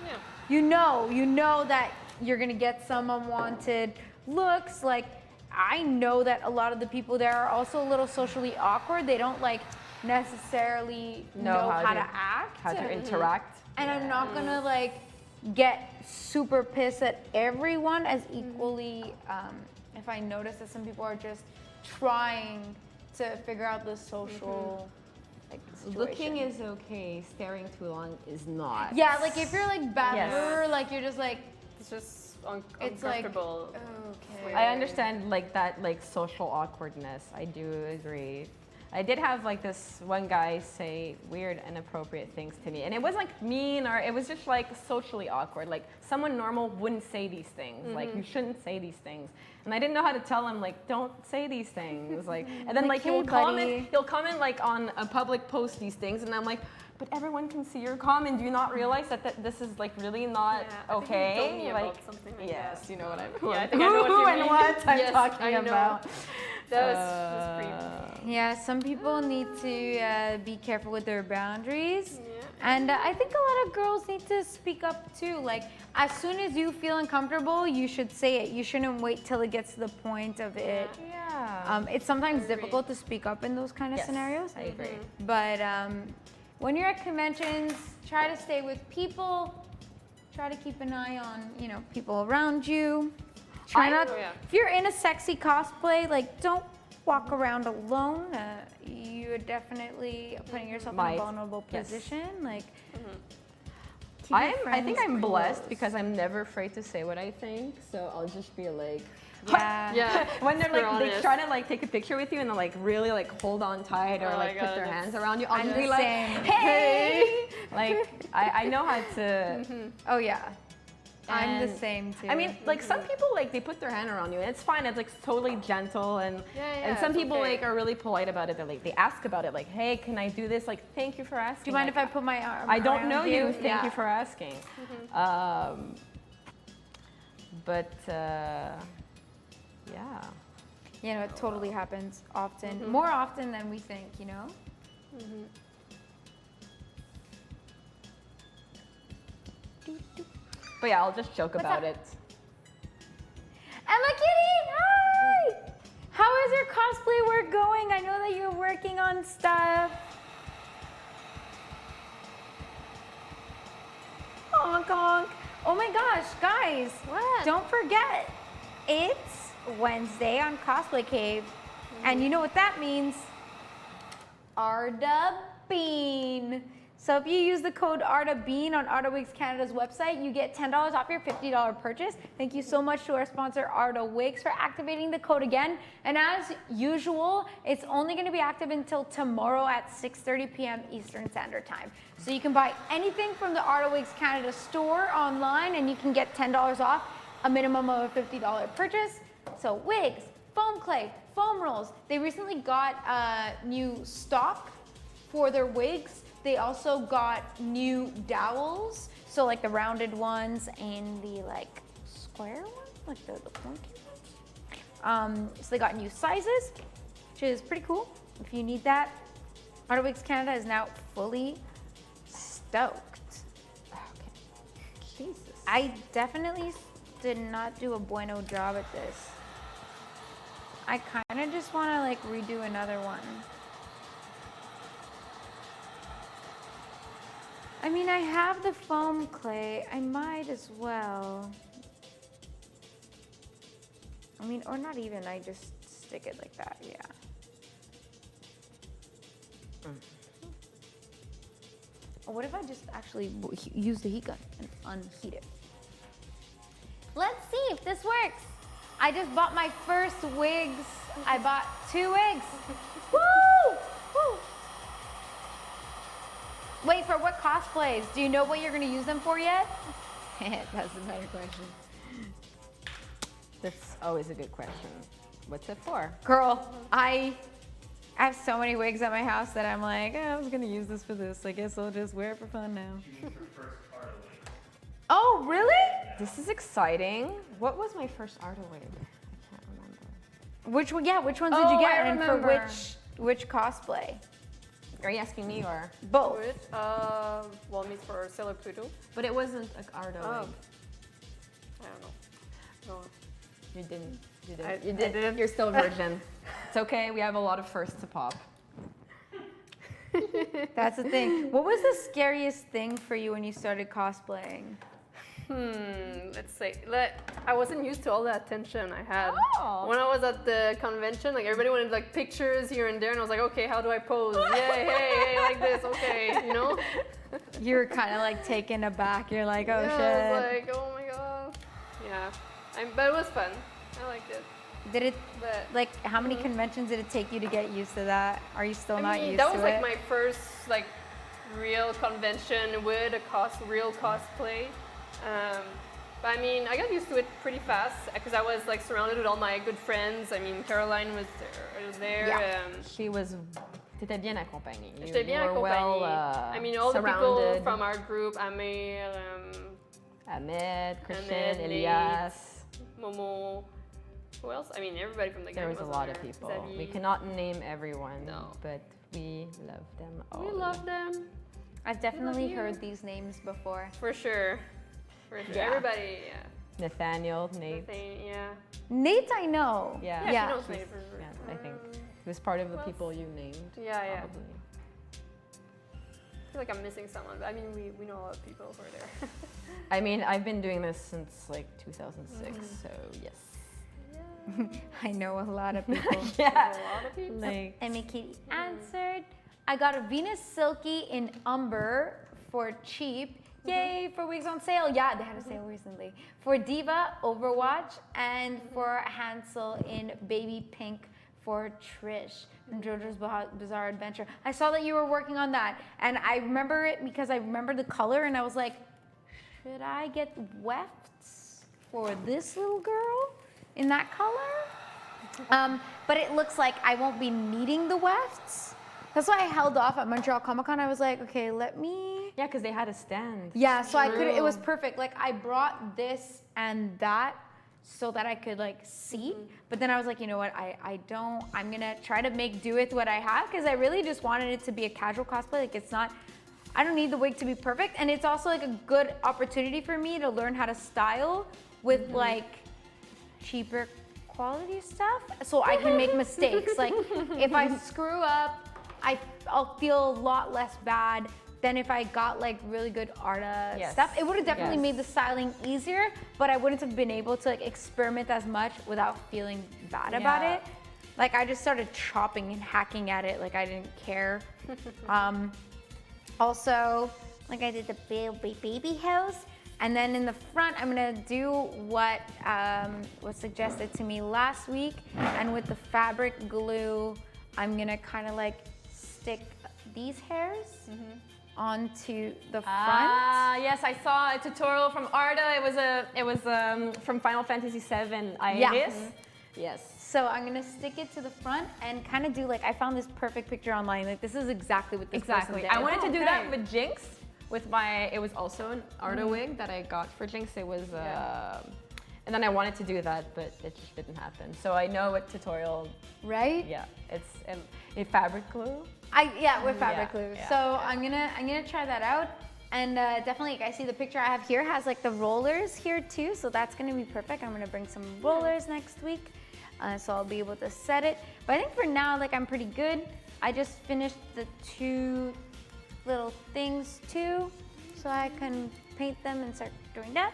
Yeah. You know that you're gonna get some unwanted looks. Like, I know that a lot of the people there are also a little socially awkward. They don't like necessarily know how to act. How to interact. And I'm not gonna like get super pissed at everyone as equally if I notice that some people are just trying to figure out the social like situation. Looking is okay, staring too long is not. Yeah, like if you're like bad, like you're just like It's just it's like uncomfortable. okay. I understand like that like social awkwardness. I do agree. I did have like this one guy say weird, inappropriate things to me, and it wasn't like mean or it was just like socially awkward. Like someone normal wouldn't say these things. Like you shouldn't say these things, and I didn't know how to tell him like don't say these things. Like, and then like he'll comment like on a public post these things, and I'm like, but everyone can see your comment. Do you not realize that this is like really not okay? I think you told me like, about something like yes, that. you know what I'm. Yeah, I think I know what you mean. And what I'm Yes, talking I know. about. That was creepy. Yeah, some people need to be careful with their boundaries. Yeah. And I think a lot of girls need to speak up too. Like, as soon as you feel uncomfortable, you should say it. You shouldn't wait till it gets to the point of it. Yeah. It's sometimes difficult to speak up in those kind of scenarios. I agree. But when you're at conventions, try to stay with people. Try to keep an eye on, people around you. Try not. If you're in a sexy cosplay, like don't walk around alone. You're definitely putting yourself in a vulnerable position. Like, I think I'm blessed because I'm never afraid to say what I think. So I'll just be like, Yeah. when they're like they try to like take a picture with you and they're like really like hold on tight or like put their hands around you, I'll just be like, hey, like I know how to. Oh yeah. I'm the same too. I mean, like some people like they put their hand around you and it's fine. It's like totally gentle and some people like are really polite about it. They're like they ask about it like, hey, can I do this? Like, thank you for asking. Do you mind like, if I put my arm? I don't know around you. Thank you for asking. But yeah. It totally happens often, more often than we think. But yeah, I'll just joke about it. Emma Kitty, hi! How is your cosplay work going? I know that you're working on stuff. Honk honk. Oh my gosh, guys. What? Don't forget, it's Wednesday on Cosplay Cave. And you know what that means? Arda Bean. So if you use the code ARDABEAN on Arda Wigs Canada's website, you get $10 off your $50 purchase. Thank you so much to our sponsor, Arda Wigs, for activating the code again. And as usual, it's only going to be active until tomorrow at 6:30 p.m. Eastern Standard Time. So you can buy anything from the Arda Wigs Canada store online, and you can get $10 off, a minimum of a $50 purchase. So wigs, foam clay, foam rolls. They recently got new stock for their wigs. They also got new dowels, so like the rounded ones and the like square ones, like the pointy ones. So they got new sizes, which is pretty cool. If you need that, Arda Wigs Canada is now fully stoked. Okay. Jesus. I definitely did not do a bueno job at this. I kind of just want to like redo another one. I mean, I have the foam clay. I might as well. I mean, or not even. I just stick it like that. Yeah. Or what if I just actually use the heat gun and unheat it? Let's see if this works. I just bought my first wigs. I bought 2 wigs. Woo! Woo! Wait, for what cosplays? Do you know what you're going to use them for yet? That's a better question. That's always a good question. What's it for? Girl, I have so many wigs at my house that I'm like, I was going to use this for this. I guess I'll just wear it for fun now. She used her first Arda wig. Oh, really? This is exciting. What was my first Arda wig? I can't remember. Which one? Yeah, which ones did you Oh, get, I and for remember. which cosplay? Are you asking me or? Both. Good. Well, me for Sailor Pluto. But it wasn't an Ardo Oh. wig. I don't know. No. You didn't. You I didn't. didn't. You're still a virgin. It's okay. We have a lot of firsts to pop. That's the thing. What was the scariest thing for you when you started cosplaying? Let's say. I wasn't used to all the attention I had. Oh. When I was at the convention, like everybody wanted like pictures here and there, and I was like, okay, how do I pose? Yeah, hey, like this, okay, you know? You were kind of like taken aback. You're like, oh yeah, shit. I was like, oh my god. Yeah, but it was fun. I liked it. Did it, But like, how many conventions did it take you to get used to that? Are you still not used that to was it? like my first like real convention with a real cosplay. But I mean, I got used to it pretty fast because I was like surrounded with all my good friends. I mean, Caroline was there. Yeah. She was. T'étais bien accompagnée. J'étais bien You were accompagnée. well, I mean, all the people surrounded. from our group, Amir, Ahmed, Christian, Ahmed, Elias. Momo. Who else? I mean, everybody from the There gang was a on lot of there. people. Xavier. We cannot name everyone, No. but we love them all. We love them I've definitely you. heard these names before. for sure. For sure. Yeah. Everybody, yeah. Nathaniel, Nate. Yeah. Nate, I know. Yeah. Yeah, Yeah. she knows me for sure. Yeah, I think he was part of the people you named. Yeah, yeah. Probably. I feel like I'm missing someone, but I mean, we know a lot of people who are there. I mean, I've been doing this since like 2006, so yes. I know a lot of people. Yeah. A lot of people. Like, Emmy Kitty answered. I got a Venus Silky in Umber for cheap. Yay, for wigs on sale. Yeah, they had a sale recently. For Diva, Overwatch, and for Hansel in Baby Pink for Trish from JoJo's Bizarre Adventure. I saw that you were working on that, and I remember it because I remember the color, and I was like, should I get wefts for this little girl in that color? But it looks like I won't be needing the wefts. That's why I held off at Montreal Comic Con. I was like, okay, let me. yeah, because they had a stand. Yeah, so I could. It was True. perfect. Like I brought this and that so that I could like see. But then I was like, you know what? I don't. I'm gonna try to make do with what I have because I really just wanted it to be a casual cosplay. Like it's not. I don't need the wig to be perfect, and it's also like a good opportunity for me to learn how to style with like cheaper quality stuff, so I can make mistakes. Like if I screw up, I'll feel a lot less bad than if I got like really good Arda Yes. stuff. It would have definitely Yes. made the styling easier, but I wouldn't have been able to like experiment as much without feeling bad about Yeah. it. Like I just started chopping and hacking at it, like I didn't care. Also, like I did the baby house. And then in the front, I'm gonna do what was suggested to me last week. And with the fabric glue, I'm gonna kind of like stick these hairs onto the front. Ah, yes, I saw a tutorial from Arda. It was from Final Fantasy VII Iris. Yeah. Yes. So I'm gonna stick it to the front and kind of do like, I found this perfect picture online. Like this is exactly what this Exactly. person did. I wanted to do okay. that with Jinx. With my, it was also an Arda wig that I got for Jinx. It was, and then I wanted to do that, but it just didn't happen. So I know what tutorial. Right? Yeah, it's a fabric glue. With fabric Yeah, glue. yeah, So yeah. I'm gonna try that out. And definitely, like, I see the picture I have here has like the rollers here too, so that's gonna be perfect. I'm gonna bring some rollers next week, so I'll be able to set it. But I think for now, like, I'm pretty good. I just finished the 2 little things too, so I can paint them and start doing that.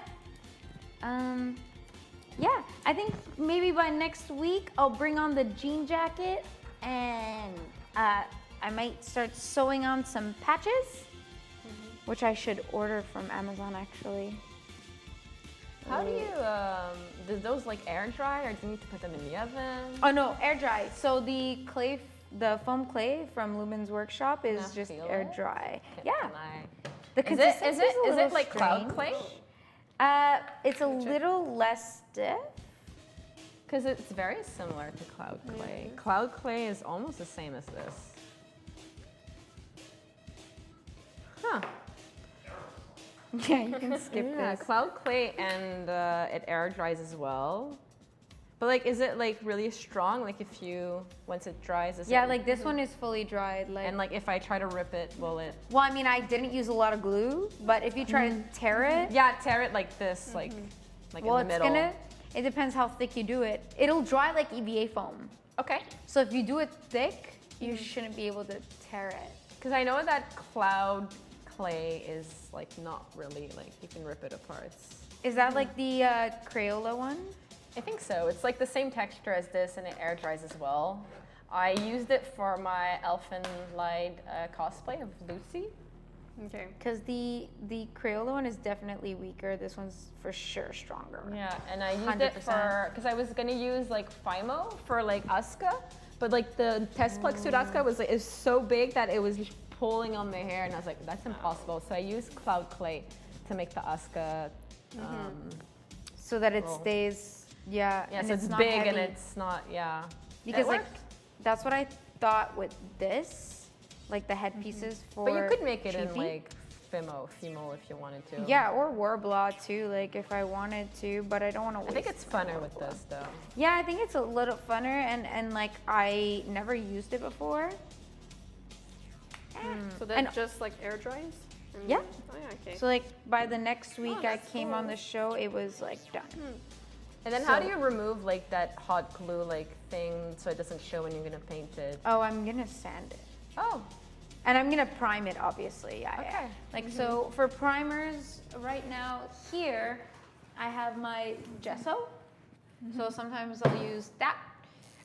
Yeah, I think maybe by next week I'll bring on the jean jacket and I might start sewing on some patches, which I should order from Amazon actually. How do you, do those like air dry or do you need to put them in the oven? Oh no, air dry. So the foam clay from Lumen's workshop is Can I just feel air it? Yeah. Can I- The Is consistency it a little like cloud strange. clay? It's a little less stiff. Because it's very similar to cloud clay. Cloud clay is almost the same as this. Huh. Yeah, you can skip Yeah, this. cloud clay and it air dries as well. But like, is it like really strong? Like if you, once it dries, is Yeah, it, like this one is fully dried. Like, and like if I try to rip it, will it? well, I mean, I didn't use a lot of glue, but if you try to tear it, Yeah, tear it like this, like well, in the it's middle. it depends how thick you do it. It'll dry like EVA foam. Okay. So if you do it thick, you shouldn't be able to tear it. Because I know that cloud clay is like not really like you can rip it apart. Is that like the Crayola one? I think so. It's like the same texture as this, and it air dries as well. I used it for my Elfin Light cosplay of Lucy. Okay. Because the Crayola one is definitely weaker. This one's for sure stronger. Yeah, and I used it 100%. for because I was gonna use like Fimo for like Asuka, but like the test plug suit Asuka was like is so big that it was pulling on my hair, and I was like, that's impossible. So I used cloud clay to make the Asuka. So that it Roll. stays, yeah. Yeah, and so it's not big and heavy. it's not, yeah. Because It like worked. that's what I thought with this, like the headpieces for. But you could make it in cheapy. like Fimo if you wanted to. Yeah, or Warblaw too, like if I wanted to, but I don't want to waste. I think it's funner with this though. Yeah, I think it's a little funner, and like I never used it before. So that And- just like air dries? Yeah. Oh, yeah, okay. So like by the next week I that's came on cool. the show, it was like done. And then how do So- you remove like that hot glue like thing so it doesn't show when you're gonna paint it? Oh, I'm gonna sand it. Oh, And I'm gonna prime it, obviously. Yeah. yeah. Okay. Like so, for primers, right now here, I have my gesso. So sometimes I'll use that.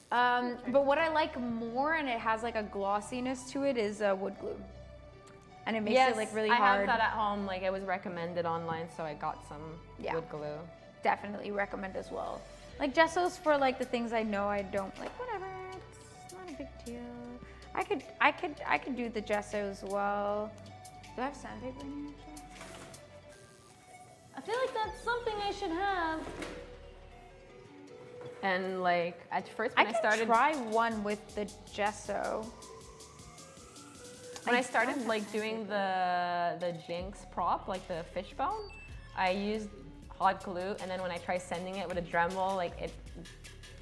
But what I like more, and it has like a glossiness to it, is wood glue. And it makes yes, it like really I hard. have that at home. Like it was recommended online, so I got some Yeah. wood glue. Definitely recommend as well. Like gesso's for like the things I know I don't like. Whatever, it's not a big deal. I could do the gesso as well. Do I have sandpaper in here? Actually? I feel like that's something I should have. And like at first I when I, can started try one with the gesso. when I started like doing the Jinx prop, like the fishbone, I used hot glue, and then when I tried sending it with a Dremel, like it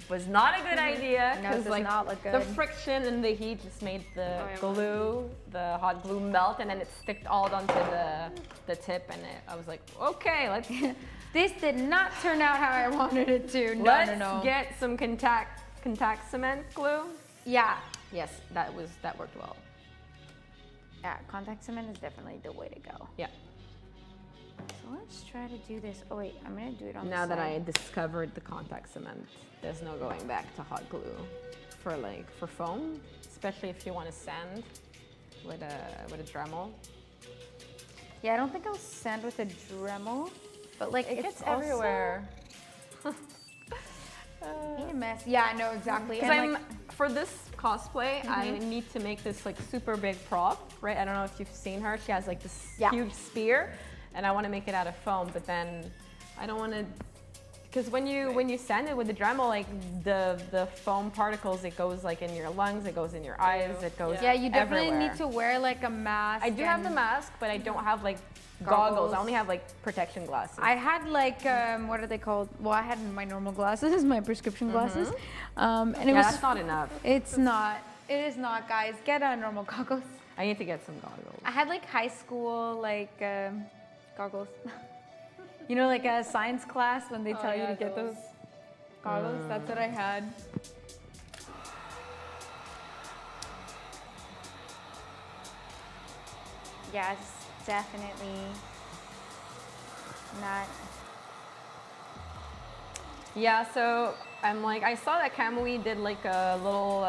was not a good idea No, it does like not look the good. friction and the heat just made the yeah. glue, the hot glue melt, and then it sticked all onto the tip, and I was like, okay, let's This did not turn out how I wanted it to. No, let's no, no. get some contact cement glue. Yeah. Yes, that worked well. Yeah, contact cement is definitely the way to go. Yeah. So let's try to do this. Oh wait, I'm gonna do it on Now the that I side. discovered the contact cement, there's no going back to hot glue for foam, especially if you want to sand with a Dremel. Yeah, I don't think I'll sand with a Dremel, but like It it's gets also everywhere. a mess. Yeah, I know exactly. Because And, I'm like, for this cosplay, I need to make this like super big prop, right? I don't know if you've seen her. She has like this Yeah. huge spear, and I want to make it out of foam. But then I don't want to, because when you sand it with the Dremel, like the foam particles, it goes like in your lungs, it goes in your eyes, it goes yeah, you definitely everywhere. need to wear like a mask. I do have the and- mask, but I don't have like goggles. Goggles. I only have like protection glasses. I had like what are they called? Well, I had my normal glasses, my prescription glasses, and it yeah, was. that's not enough. It's not. It is not, guys. Get normal goggles. I need to get some goggles. I had like high school like goggles. You know, like a science class when they tell you yeah, to get those goggles. That's what I had. Yes, definitely not. Yeah, so I'm like, I saw that Kamui did like a little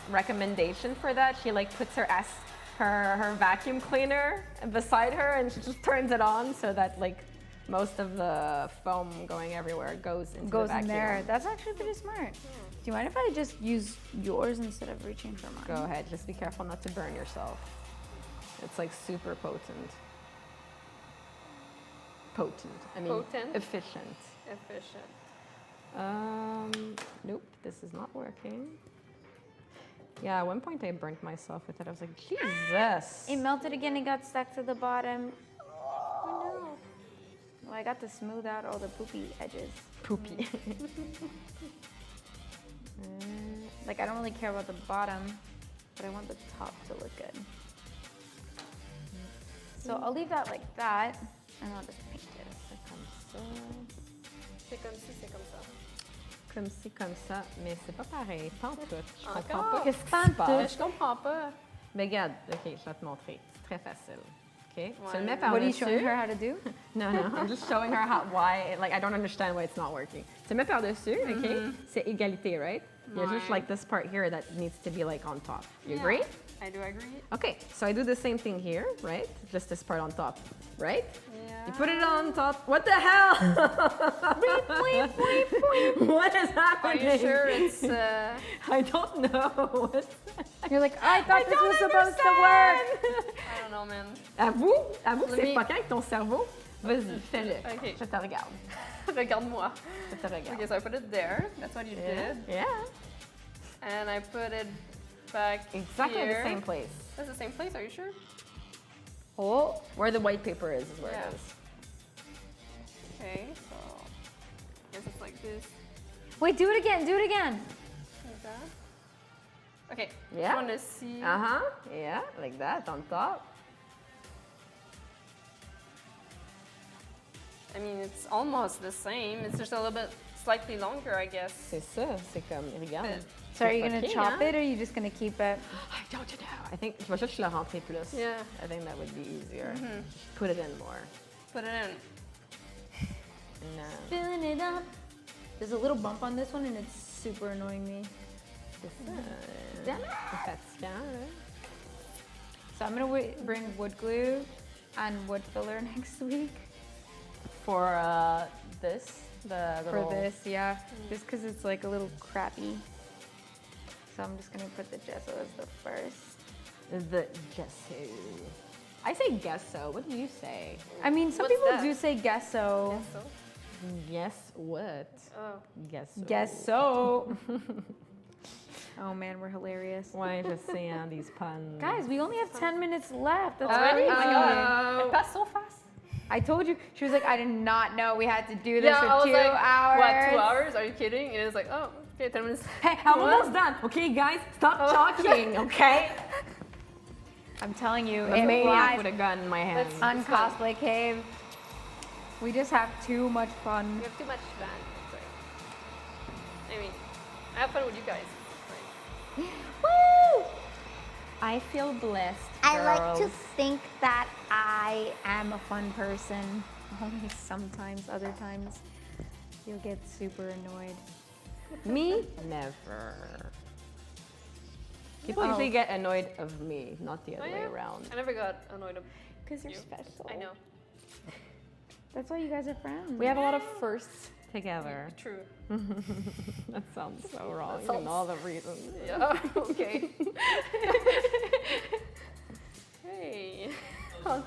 recommendation for that. She like puts her vacuum cleaner beside her, and she just turns it on so that like most of the foam going everywhere goes into the Goes in vacuum. there. That's actually pretty smart. Do you mind if I just use yours instead of reaching for mine? Go ahead, just be careful not to burn yourself. It's like super potent. I mean, Potent? efficient. Efficient. Nope, this is not working. Yeah, at one point I burnt myself with it. I was like, Jesus. It melted again and got stuck to the bottom. Oh no. Well, I got to smooth out all the poopy edges. Poopy. Like I don't really care about the bottom, but I want the top to look good. So I'll leave that like that, and I'll just paint it. C'est comme ci, c'est comme ça. Comme ci, comme ça, mais c'est pas pareil. Pas en tout. Je comprends Encore? pas qu'est-ce qui Pas se en passe. Je comprends pas. Mais regarde, ok, je vais te montrer. C'est très facile. Ok? Tu le mets What are you par-dessus. showing her how to do? No, I'm just showing her why, like, I don't understand why it's not working. Tu mets par-dessus, ok? C'est égalité, right? There's just like this part here that needs to be like on top. You agree? I do agree. Okay, so I do the same thing here, right? Just this part on top, right? Yeah. You put it on top. What the hell? What is Are happening? you sure it's... I don't know. You're like, I thought this was supposed to work. I don't know, man. Avoue que Let c'est me- fuckant avec ton cerveau. Vas-y, fais-le. Ok. Je te regarde. Regarde-moi. Je te regarde. Okay, so I put it there. That's what you Yeah. did. Yeah. And I put it back Exactly here. the same place. That's the same place, are you sure? Oh, where the white paper is where Yeah. it is. Okay, so I guess it's like this. Wait, do it again. Do it again. Like that. Okay, Yeah. just want to see. Uh-huh. Yeah, like that on top. I mean, it's almost the same. It's just a little bit slightly longer, I guess. C'est ça, c'est comme, regarde. So are you gonna Okay, chop huh? it or are you just gonna keep it? I don't know. I think, je vais juste le rentrer plus. Yeah. I think that would be easier. Put it in more. Put it in. No. Filling it up. There's a little bump on this one and it's super annoying me. C'est ça. Fatigant, hein? So I'm gonna bring wood glue and wood filler next week For this, the for little... this, yeah. Just because it's like a little crappy. So I'm just gonna put the gesso as the first. The gesso. I say gesso. What do you say? I mean, some What's people that? do say gesso. So, Guess what? oh, Gesso. Gesso. Oh man, we're hilarious. Why just saying these puns? Guys, we only have 10 minutes left. That's already? crazy. Oh my God. It passed so fast. I told you. She was like, I did not know we had to do this Yeah, I for was 2 like, hours. what, 2 hours? Are you kidding? And it was like, oh, okay, 10 minutes. Hey, I'm What? almost done. Okay, guys, stop talking, okay? I'm telling you, A it maniac with flies a gun in my hand. Let's- on It's fun. Cosplay Cave. We just have too much fun. We have too much fun. Sorry. I mean, I have fun with you guys. Right. Woo! I feel blessed, I like to girls. think that I am a fun person. Only sometimes, other times, you'll get super annoyed. Me? Never. People Oh. usually get annoyed of me, not the other Oh, way yeah? around. I never got annoyed of Because you're you. special. I know. That's why you guys are friends. We have a lot of firsts together. True. That sounds so wrong in sounds- all the reasons. Yeah, okay. Hey. Huh?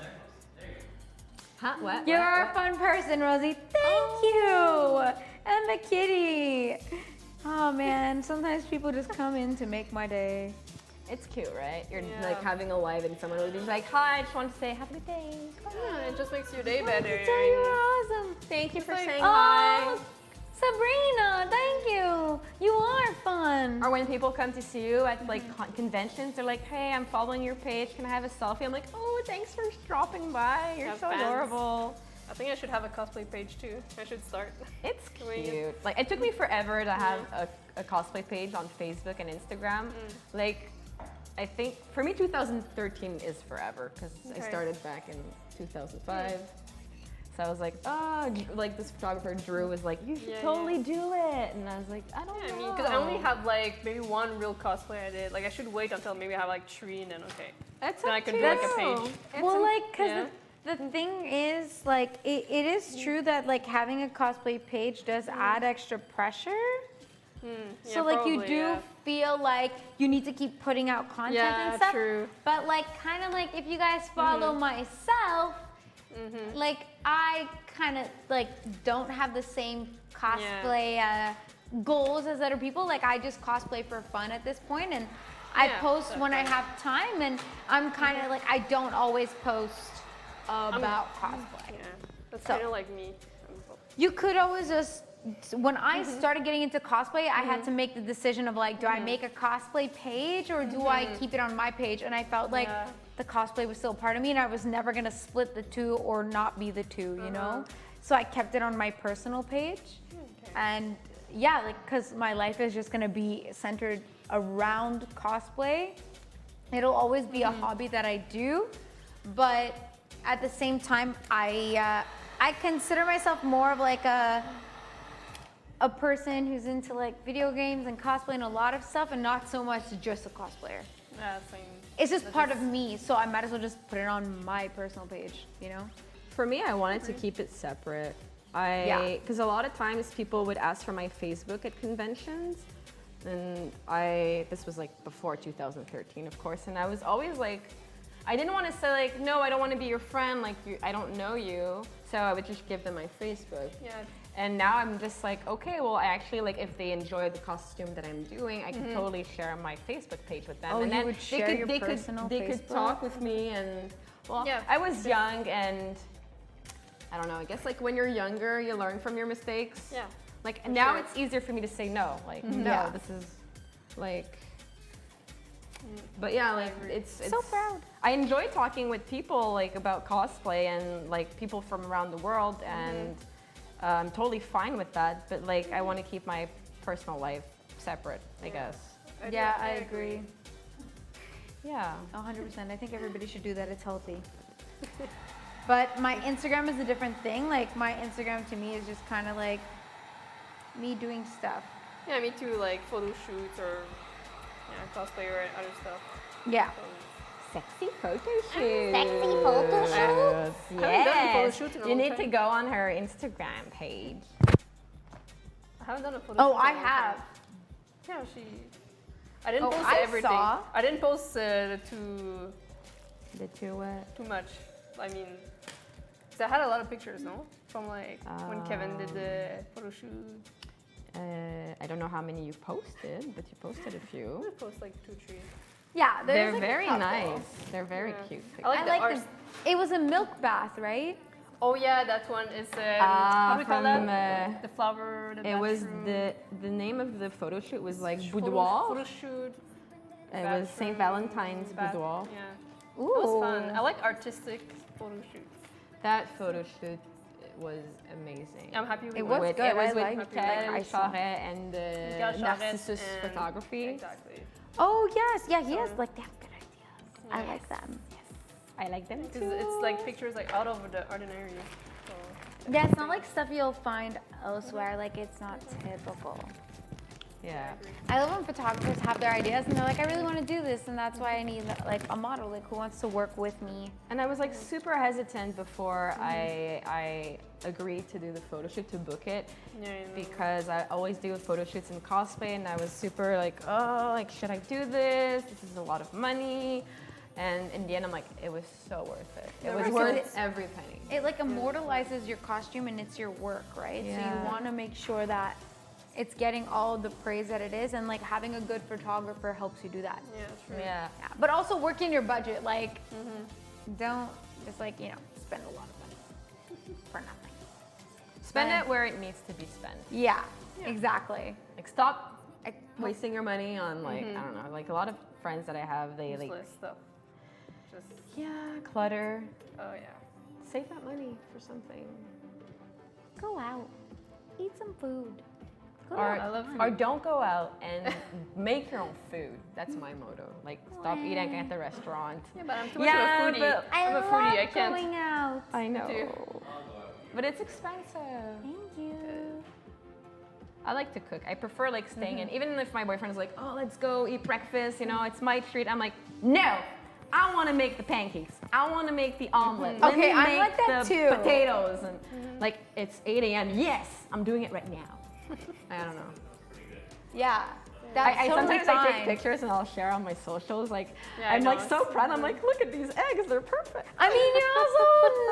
What? You're What? a fun person, Rosie. Thank you. And the kitty. Oh man, sometimes people just come in to make my day. It's cute, right? You're Yeah. like having a live and someone will be like, hi, I just want to say have a good day. Yeah, it just makes your day I wanted better. to tell you you're awesome. Thank you for like, saying Oh, hi. Sabrina, thank you. You are fun. Or when people come to see you at like conventions, they're like, hey, I'm following your page. Can I have a selfie? I'm like, oh, thanks for dropping by. You're Have so fans. adorable. I think I should have a cosplay page too. I should start. It's Wait. cute. Like it took me forever to have a cosplay page on Facebook and Instagram. Like I think for me 2013 is forever because I Okay. started back in 2005. So I was like, oh, like this photographer Drew was like, you should Yeah, totally do it, and I was like, I don't Yeah, I know. mean, because I only have like maybe one real cosplay I did. Like I should wait until maybe I have like 3 and then okay. It's then up I could to do like a you. page. Well, like, cause yeah. the thing is, like, it is true that like having a cosplay page does add extra pressure. Yeah, So like you probably, do yeah. feel like you need to keep putting out content Yeah, and stuff. true. But like kind of like if you guys follow myself, like I kind of like don't have the same cosplay goals as other people. Like I just cosplay for fun at this point, and I Yeah, post when I definitely. have time, and I'm kind of like I don't always post about cosplay. Yeah, that's So- kind of like me. You could always just when I started getting into cosplay, I had to make the decision of like, do I make a cosplay page or do I keep it on my page? And I felt like the cosplay was still part of me and I was never gonna split the two or not be the two, you know? So I kept it on my personal page. And yeah, like, cause my life is just gonna be centered around cosplay. It'll always be a hobby that I do, but at the same time, I consider myself more of like a person who's into like video games and cosplay and a lot of stuff, and not so much just a cosplayer. Yeah, same. It's just part of me, so I might as well just put it on my personal page, you know? For me, I wanted to keep it separate. Because a lot of times people would ask for my Facebook at conventions, and this was like before 2013, of course, and I was always like, I didn't want to say like, no, I don't want to be your friend, like I don't know you, so I would just give them my Facebook. Yeah. And now I'm just like, okay, well, I actually like if they enjoy the costume that I'm doing, I can totally share my Facebook page with them. Oh, and you then would share your personal they could Facebook? talk with me, and well, Yeah. I was young, and I don't know. I guess like when you're younger, you learn from your mistakes. Yeah. Like now sure. it's easier for me to say no. Like no, Yeah. this is like. But yeah, like it's So proud. I enjoy talking with people like about cosplay and like people from around the world, and I'm totally fine with that. But like I want to keep my personal life separate, I guess. Yeah, I agree. Yeah. 100%. I think everybody should do that. It's healthy. But my Instagram is a different thing. Like my Instagram to me is just kind of like me doing stuff. Yeah, me too, like photo shoots or cosplay or other stuff. Yeah. Sexy photo shoot. Sexy photo shoot? I haven't done a photo Yes. shoot in a You long need to time. go on her Instagram page. I haven't done a photo Oh, shoot in a I long have. time. Yeah, I didn't Oh, post I everything. saw. I didn't post The two what? too much. I mean, 'cause I had a lot of pictures, no? From like when Kevin did the photo shoot. I don't know how many you posted, but you posted a I few. would post like 2, 3. Yeah, there's They're like a very couple. nice. They're very Yeah. cute. I like I the like art. it was a milk bath, right? Oh yeah, that one is how do we call from, that? The flower. The It was bathroom. the name of the photo shoot was like Photo boudoir. shoot. It was St. Valentine's boudoir. Yeah, it was fun. I like artistic photo shoots. That photo shoot was amazing. I'm happy with It it. was with, good. It was I with liked Michael it. I saw. Charret and Michael Charret Narcissus and- Photography. Exactly. Oh yes, yeah, he has So- like they have good ideas. I Yes. like them. I like them Because too. it's like pictures like out of the ordinary. So, Yeah, it's not like stuff you'll find elsewhere. Like it's not typical. Yeah. I love when photographers have their ideas and they're like, I really want to do this, and that's why I need like a model, like who wants to work with me. And I was like super hesitant before I agreed to do the photo shoot, to book it, yeah, you know. because I always do photo shoots in cosplay, and I was super like, oh, like should I do this? This is a lot of money. And in the end, I'm like, it was so worth it. It was Because worth it's- every penny. It like immortalizes your costume and it's your work, right? So Yeah. you want to make sure that it's getting all the praise that it is, and like having a good photographer helps you do that. Yeah, true. Yeah. Yeah, but also working your budget. Like, don't just like spend a lot of money for nothing. Spend it where it needs to be spent. Yeah, exactly. Like stop wasting your money on like, I don't know, like a lot of friends that I have, they like, Useless stuff. Just, yeah, clutter. oh yeah. Save that money for something. Go out, eat some food. Go Or, out. I love or food. don't go out and make your own food. That's my motto. Like stop eating at the restaurant. Yeah, but I'm too much Yeah, of a foodie. but I'm a love foodie. I can't. going out. I know. do. But it's expensive. Thank you. I like to cook. I prefer like staying in. Even if my boyfriend is like, oh, let's go eat breakfast, it's my treat. I'm like, no, I want to make the pancakes. I want to make the omelet. Let Okay, me I'm make like that the too. potatoes. And like, it's 8 a.m. Yes, I'm doing it right now. I don't know. Yeah, that's I totally sometimes I take fine. pictures and I'll share on my socials. Like, Yeah, I I'm know, like so it's proud. I'm like, look at these eggs. They're perfect. I mean, you're also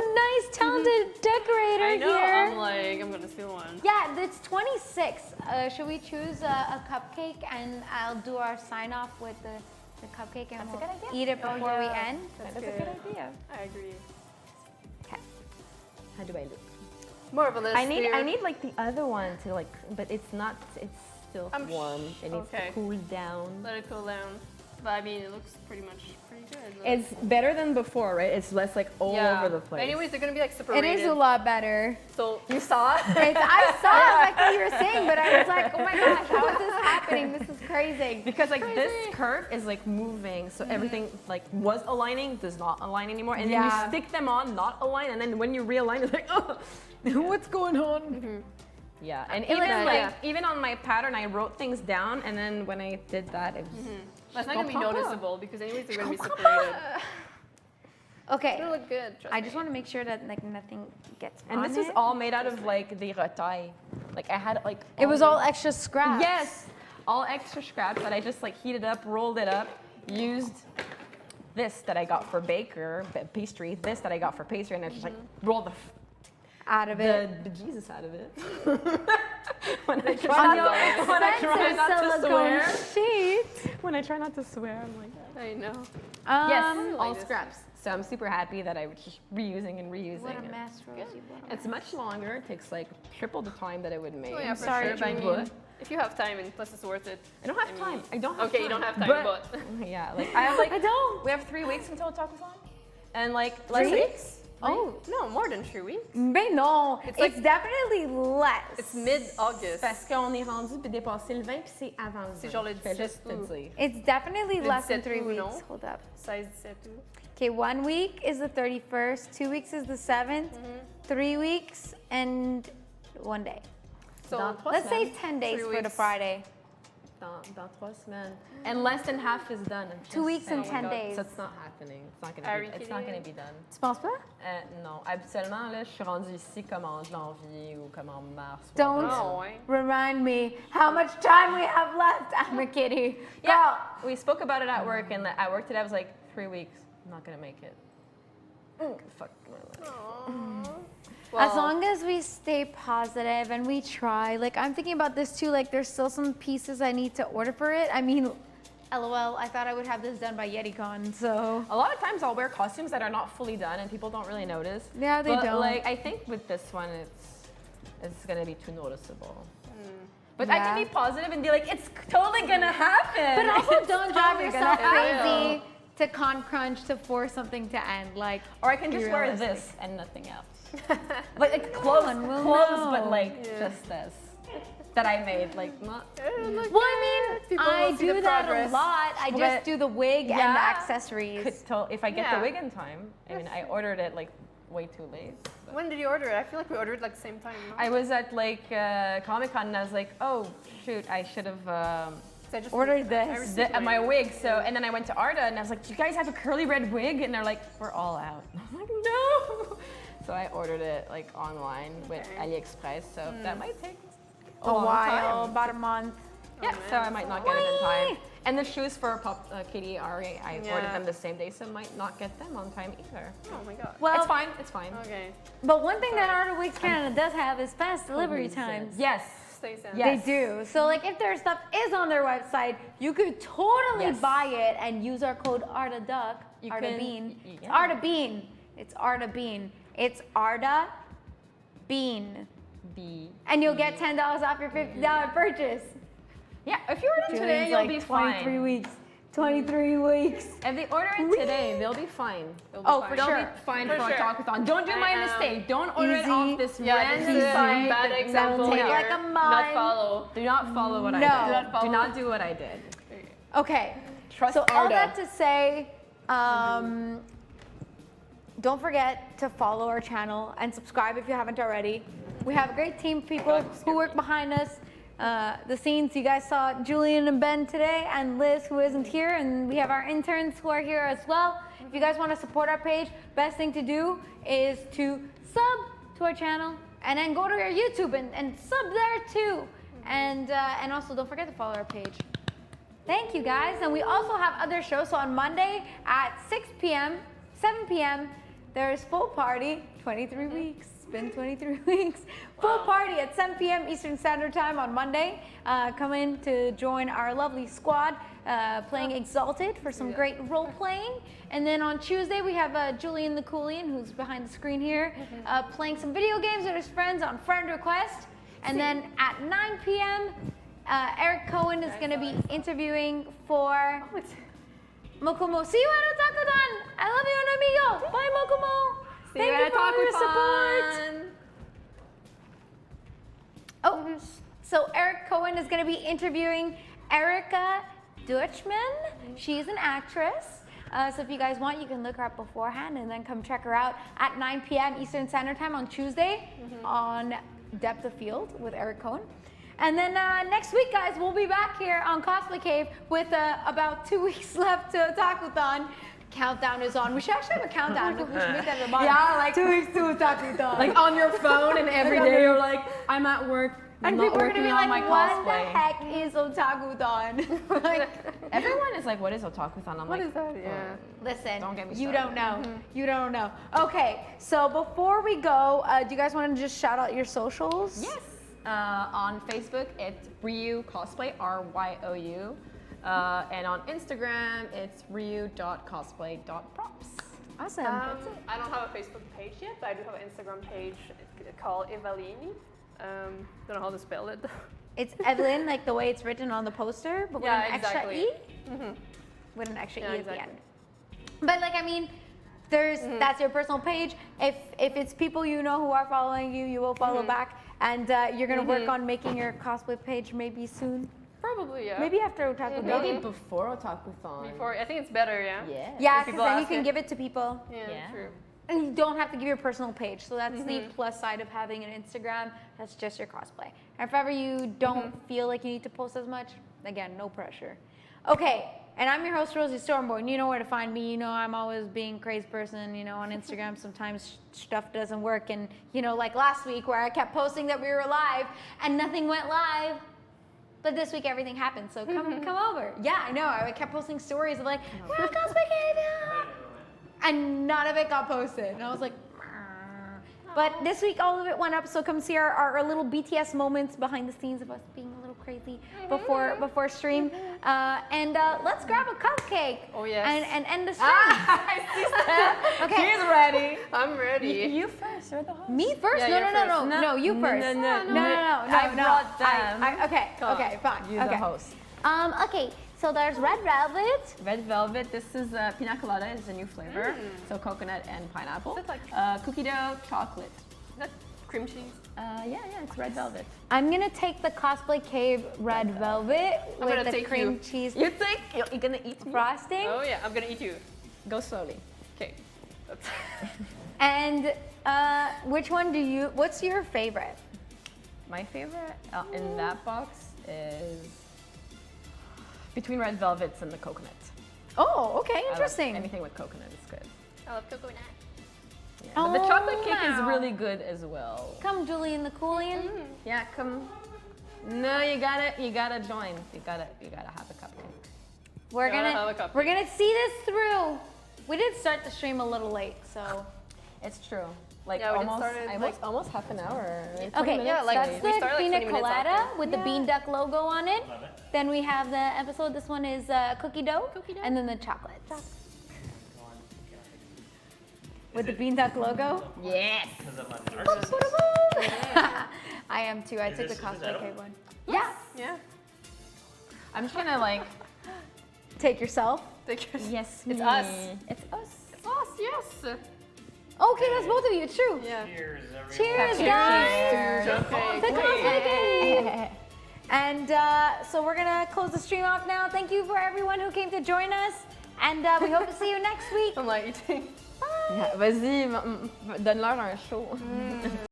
a nice, talented decorator I know. here. I'm like, I'm gonna steal one. Yeah, it's 26. Should we choose a cupcake, and I'll do our sign off with the cupcake, and That's a we'll good idea. eat it before we yeah. end. That's a good idea. I agree. Okay. How do I look? More of a list. I need like the other one to like, but it's not. It's still I'm warm. It needs okay. to cool down. Let it cool down. But I mean, it looks pretty good. Like, It's better than before, right? It's less like all over the place. Anyways, they're gonna be like It separated. is a lot better. So You saw it? I saw like what you were saying, but I was like, oh my gosh, how is this happening? This is crazy. Because like this curve is like moving, so everything like was aligning, does not align anymore, and then Yeah. you stick them on, not align, and then when you realign, it's like, oh, what's going on? Yeah, and even looks like like- even on my pattern, I wrote things down, and then when I did that, it was. that's not gonna be Comprends pas. noticeable because anyways they're gonna be separated. Okay. It'll look good. I just want to make sure that like nothing gets And on this is it. all made out of like the retail. Like I had like. It was all extra scraps. Yes, all extra scraps that I just like heated up, rolled it up, used this that I got for pastry, this that I got for pastry, and I just like rolled Out of the it. bejesus out of it. when I On try, your when I try expensive not to silicone swear. sheet. When I try not to swear, I'm like, I know. yes, like all this. scraps. So I'm super happy that I was just reusing and reusing. What a it. mess, Rosie. What a It's much longer. It takes like triple the time that it would make. Oh, yeah, for sorry, sure. But I Julian. mean, if you have time and plus it's worth it. I don't have I time. mean- I don't have Okay, time. you don't have time, but yeah, like I have like I don't. We have 3 weeks until Otaku-san, and like 3 let's say- weeks? oh no, more than 3 weeks. Mais non, it's like- definitely less. It's mid-August. Parce qu'on est rendu puis dépassé le 20 puis c'est avant le 20. C'est genre le Je fais 17 juste te août. dire. It's definitely Le less than 17 3 août, weeks. non? Hold up. 16, 17 août. Okay, 1 week is the 31st, 2 weeks is the 7th, 3 weeks and 1 day. So Dans 3 Let's say semaines. 10 days 3 for the weeks. Friday. Dans 3 semaines. And less than half is done. 2 weeks and Oh my 10 God. days. So it's not happening. It's not Are gonna you be. It's not kidding? gonna be done. Tu penses pas? Non, habituellement là, je suis rendue ici comme en janvier ou comme en mars. ou Don't avril. Oh, ouais. remind me how much time we have left. I'm a kitty. Yeah, we spoke about it at work, and at work today I was like, 3 weeks. I'm not gonna make it. Fuck my life. As long as we stay positive and we try, like I'm thinking about this too, like there's still some pieces I need to order for it. I mean, LOL, I thought I would have this done by YetiCon, so. A lot of times I'll wear costumes that are not fully done and people don't really notice. Yeah, they but don't. Like I think with this one, it's gonna be too noticeable. But Yeah. I can be positive and be like, it's totally gonna happen. But also It's don't drive totally yourself gonna happen. crazy to con crunch to force something to end. Like, Or I can just be wear realistic. this and nothing else. like clothes, one will but know. like just this that I made, like not. well, I mean, People I will see do the that progress. a lot. I just But- do the wig and the Yeah. accessories. If I get Yeah. the wig in time, I mean, I ordered it like way too late. When did you order it? I feel like we ordered like the same time. No? I was at like Comic-Con and I was like, oh shoot, I should have So I just ordered this. I received my wig. So and then I went to Arda and I was like, do you guys have a curly red wig? And they're like, we're all out. I'm like, no. So I ordered it like online with Okay. AliExpress. So that might take a long while, time. about a month. Yeah, man. so I might not get it in time. And the shoes for Katie Ari, I ordered Yeah. them the same day, so might not get them on time either. Oh my god. Well, It's fine. It's fine. Okay. but one thing that Art of Wigs Canada does have is fast delivery times. Yes. Stay safe. Yeah. They Yes. do. So like if their stuff is on their website, you could totally Yes. buy it and use our code ARDADUCK, You Arda can- Bean. yeah. It's Arda Bean. It's Arda Bean. It's Arda Bean. B. And you'll get $10 off your $50 purchase. Yeah, if you order today, Julian's you'll like be 23 fine. weeks. 23 weeks. If they order it today, they'll be fine. It'll be Oh, fine. for They'll sure. be fine For for sure. a talkathon. Don't do my I am mistake. Don't order it easy. off this Yeah, random this is site. bad that- example take here. like a Not month. follow. Do not follow what I No. did. Do not follow. Do not do what I did. Okay. Trust So all Arda. that to say, don't forget to follow our channel and subscribe if you haven't already. We have a great team of people who work behind us. The scenes, you guys saw Julian and Ben today, and Liz, who isn't here, and we have our interns who are here as well. If you guys want to support our page, best thing to do is to sub to our channel and then go to our YouTube and sub there too. And also don't forget to follow our page. Thank you guys. And we also have other shows. So on Monday at 6 p.m., 7 p.m., there is Full Party 23 Weeks. been 23 weeks. Full party at 7 p.m. Eastern Standard Time on Monday. Come in to join our lovely squad playing Exalted for some great role playing. And then on Tuesday we have Julian the Coolian, who's behind the screen here, playing some video games with his friends on friend request. And then at 9 p.m. Eric Cohen is going to be interviewing for Mokumo. See you at Otakudan. I love you, amigo. Bye, Mokumo. Thank you for all your support. Oh, so Eric Cohen is going to be interviewing Erica Dutchman. She's an actress. So if you guys want, you can look her up beforehand and then come check her out at 9 p.m. Eastern Standard Time on Tuesday on Depth of Field with Eric Cohen. And then next week, guys, we'll be back here on Cosplay Cave with about 2 weeks left to Otakuthon. Countdown is on. We should actually have a countdown. We should make that reminder. Yeah, like 2 weeks to Otakuthon. like on your phone, and every day you're like, I'm at work. I'm and not people are working gonna be on like, my what cosplay. the heck is Otakuthon? Like, Everyone is like, what is otakuthon? I'm What like, is that? Yeah. listen, Don't get me you started. don't know. You don't know. Okay, so before we go, do you guys want to just shout out your socials? Yes. On Facebook, it's Ryou Cosplay, RYOU. And on Instagram, it's ryu.cosplay.props. Awesome. I don't have a Facebook page yet, but I do have an Instagram page called Evalyne. Don't know how to spell it. It's Evalyne, like the way it's written on the poster, but with Yeah, an extra exactly. E? With an extra Yeah, E at exactly. the end. But like, I mean, there's that's your personal page. If it's people you know who are following you, you will follow back. And you're going to work on making your cosplay page maybe soon. Probably, yeah. Maybe after Otaku Day. Maybe before otakuthon. Before, I think it's better, yeah. Yeah. Yeah, If because people then you ask can it. give it to people. Yeah, Yeah. true. And you don't have to give your personal page. So that's the plus side of having an Instagram. That's just your cosplay. And if ever you don't feel like you need to post as much, again, no pressure. Okay, and I'm your host, Rosie Stormborn. You know where to find me. You know I'm always being a crazy person, you know, on Instagram. Sometimes stuff doesn't work. And, you know, like last week where I kept posting that we were live and nothing went live. But this week everything happened, so come over. Yeah, I know. I kept posting stories of like, we're on Cosplay Cave, yeah. And none of it got posted. And I was like, "Meh." But this week all of it went up, so come see our little BTS moments behind the scenes of us being a little crazy before stream. And let's grab a cupcake. Oh, yes. And end the stream. I see that. Okay. She's ready. I'm ready. You first. You're the host. Me first? Yeah, no, you're no, no, first. no, no, you first. No. I brought them. Okay, Come okay, fine. You're okay. the host. Okay, so there's red velvet. Red velvet. This is pina colada. Is a new flavor. So coconut and pineapple. That's like- Cookie dough, chocolate. Is that cream cheese? Yeah, it's red velvet. I'm gonna take the Cosplay Cave red velvet I'm with gonna the take cream you. cheese You think you're gonna eat me? frosting. Oh yeah, I'm gonna eat you. Go slowly. Okay. And which one do you? What's your favorite? My favorite in that box is between red velvets and the coconut. Oh, okay, I like interesting. anything with coconut is good. I love coconut. Yeah. But the Oh, chocolate cake is wow. really good as well. Come, Julian the Coolian. Yeah, come. No, you gotta join. You gotta have a cupcake. We're Gotta have a gonna cupcake. see this through. We did start the stream a little late, so. It's true. Like Yeah, we did almost, start it, like- almost half an hour. Right? 20 Okay, minutes. yeah, like, that's we the started like pina 20 minutes colada after. with the Yeah. Beanduck logo on it. Love it. Then we have the episode. This one is cookie dough, and then the chocolate with the Beanduck logo. Yes. Because I'm a narcissist. I am too. I Is took the this- is Cosplay that Cave all? one. Yeah. Yeah. I'm trying to like. Take yourself. Take yours. Yes. It's me. us. It's us. It's us. Yes. Okay, that's both of you. It's true. Yeah. Cheers, everyone. Cheers, Cheers. guys. Okay. The Cosplay Cave. And so we're gonna close the stream off now. Thank you for everyone who came to join us, and we hope to see you next week. I'm like eating. Vas-y, donne-leur un show.